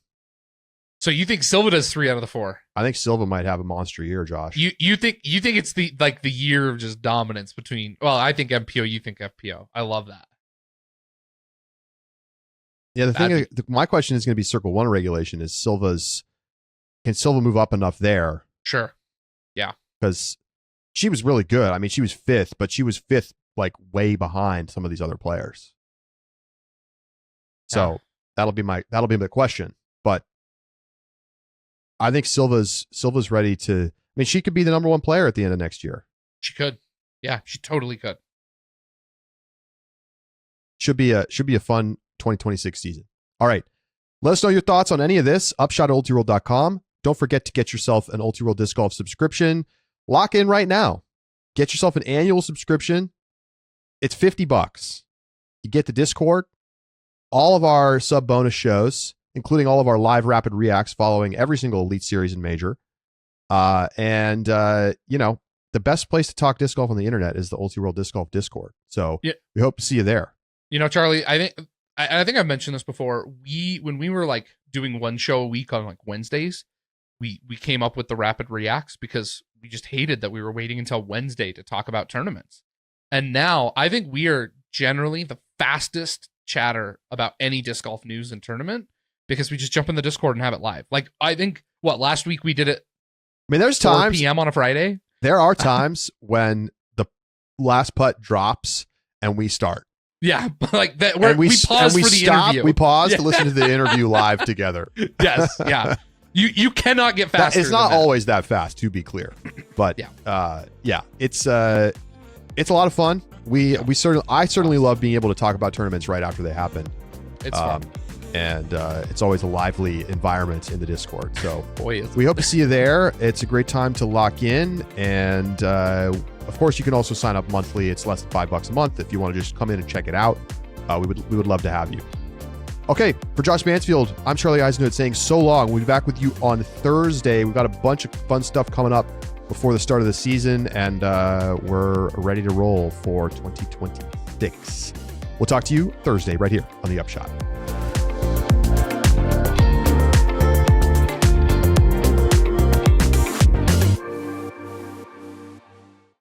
So you think Silva does 3 out of the 4? I think Silva might have a monster year, Josh. You think it's the year of just dominance between? Well, I think MPO. You think FPO. I love that. Yeah, my question is going to be circle 1 regulation. Can Silva move up enough there? Sure. Yeah. Because she was really good. I mean, she was 5th, but she was 5th, like way behind some of these other players. So that'll be the question. But I think Silva's ready to. I mean, she could be the number 1 player at the end of next year. She could. Yeah, she totally could. Should be a fun 2026 season. All right. Let us know your thoughts on any of this. Upshot at ultiworld.com. Don't forget to get yourself an Ultiworld Disc Golf subscription. Lock in right now. Get yourself an annual subscription. It's $50. You get the Discord, all of our sub bonus shows, including all of our live rapid reacts following every single Elite Series and Major. And the best place to talk disc golf on the internet is the Ultiworld Disc Golf Discord. So we hope to see you there. Charlie, I think I've mentioned this before. When we were like doing one show a week on like Wednesdays, we came up with the rapid reacts because we just hated that we were waiting until Wednesday to talk about tournaments. And now I think we are generally the fastest chatter about any disc golf news and tournament because we just jump in the Discord and have it live. Like I think last week we did it. I mean, there's 4 times PM on a Friday. There are times when the last putt drops and we start. Yeah, like that. We pause for the interview. We pause to listen to the interview live together. Yes, yeah. You cannot get faster. It's not always that fast, to be clear, but it's a lot of fun. I certainly love being able to talk about tournaments right after they happen. It's fun. And it's always a lively environment in the Discord. So we hope to see you there. It's a great time to lock in. And of course, you can also sign up monthly. It's less than $5 a month if you want to just come in and check it out. We would love to have you. Okay, for Josh Mansfield, I'm Charlie Eisenhood saying so long. We'll be back with you on Thursday. We've got a bunch of fun stuff coming up before the start of the season, and we're ready to roll for 2026. We'll talk to you Thursday right here on The Upshot.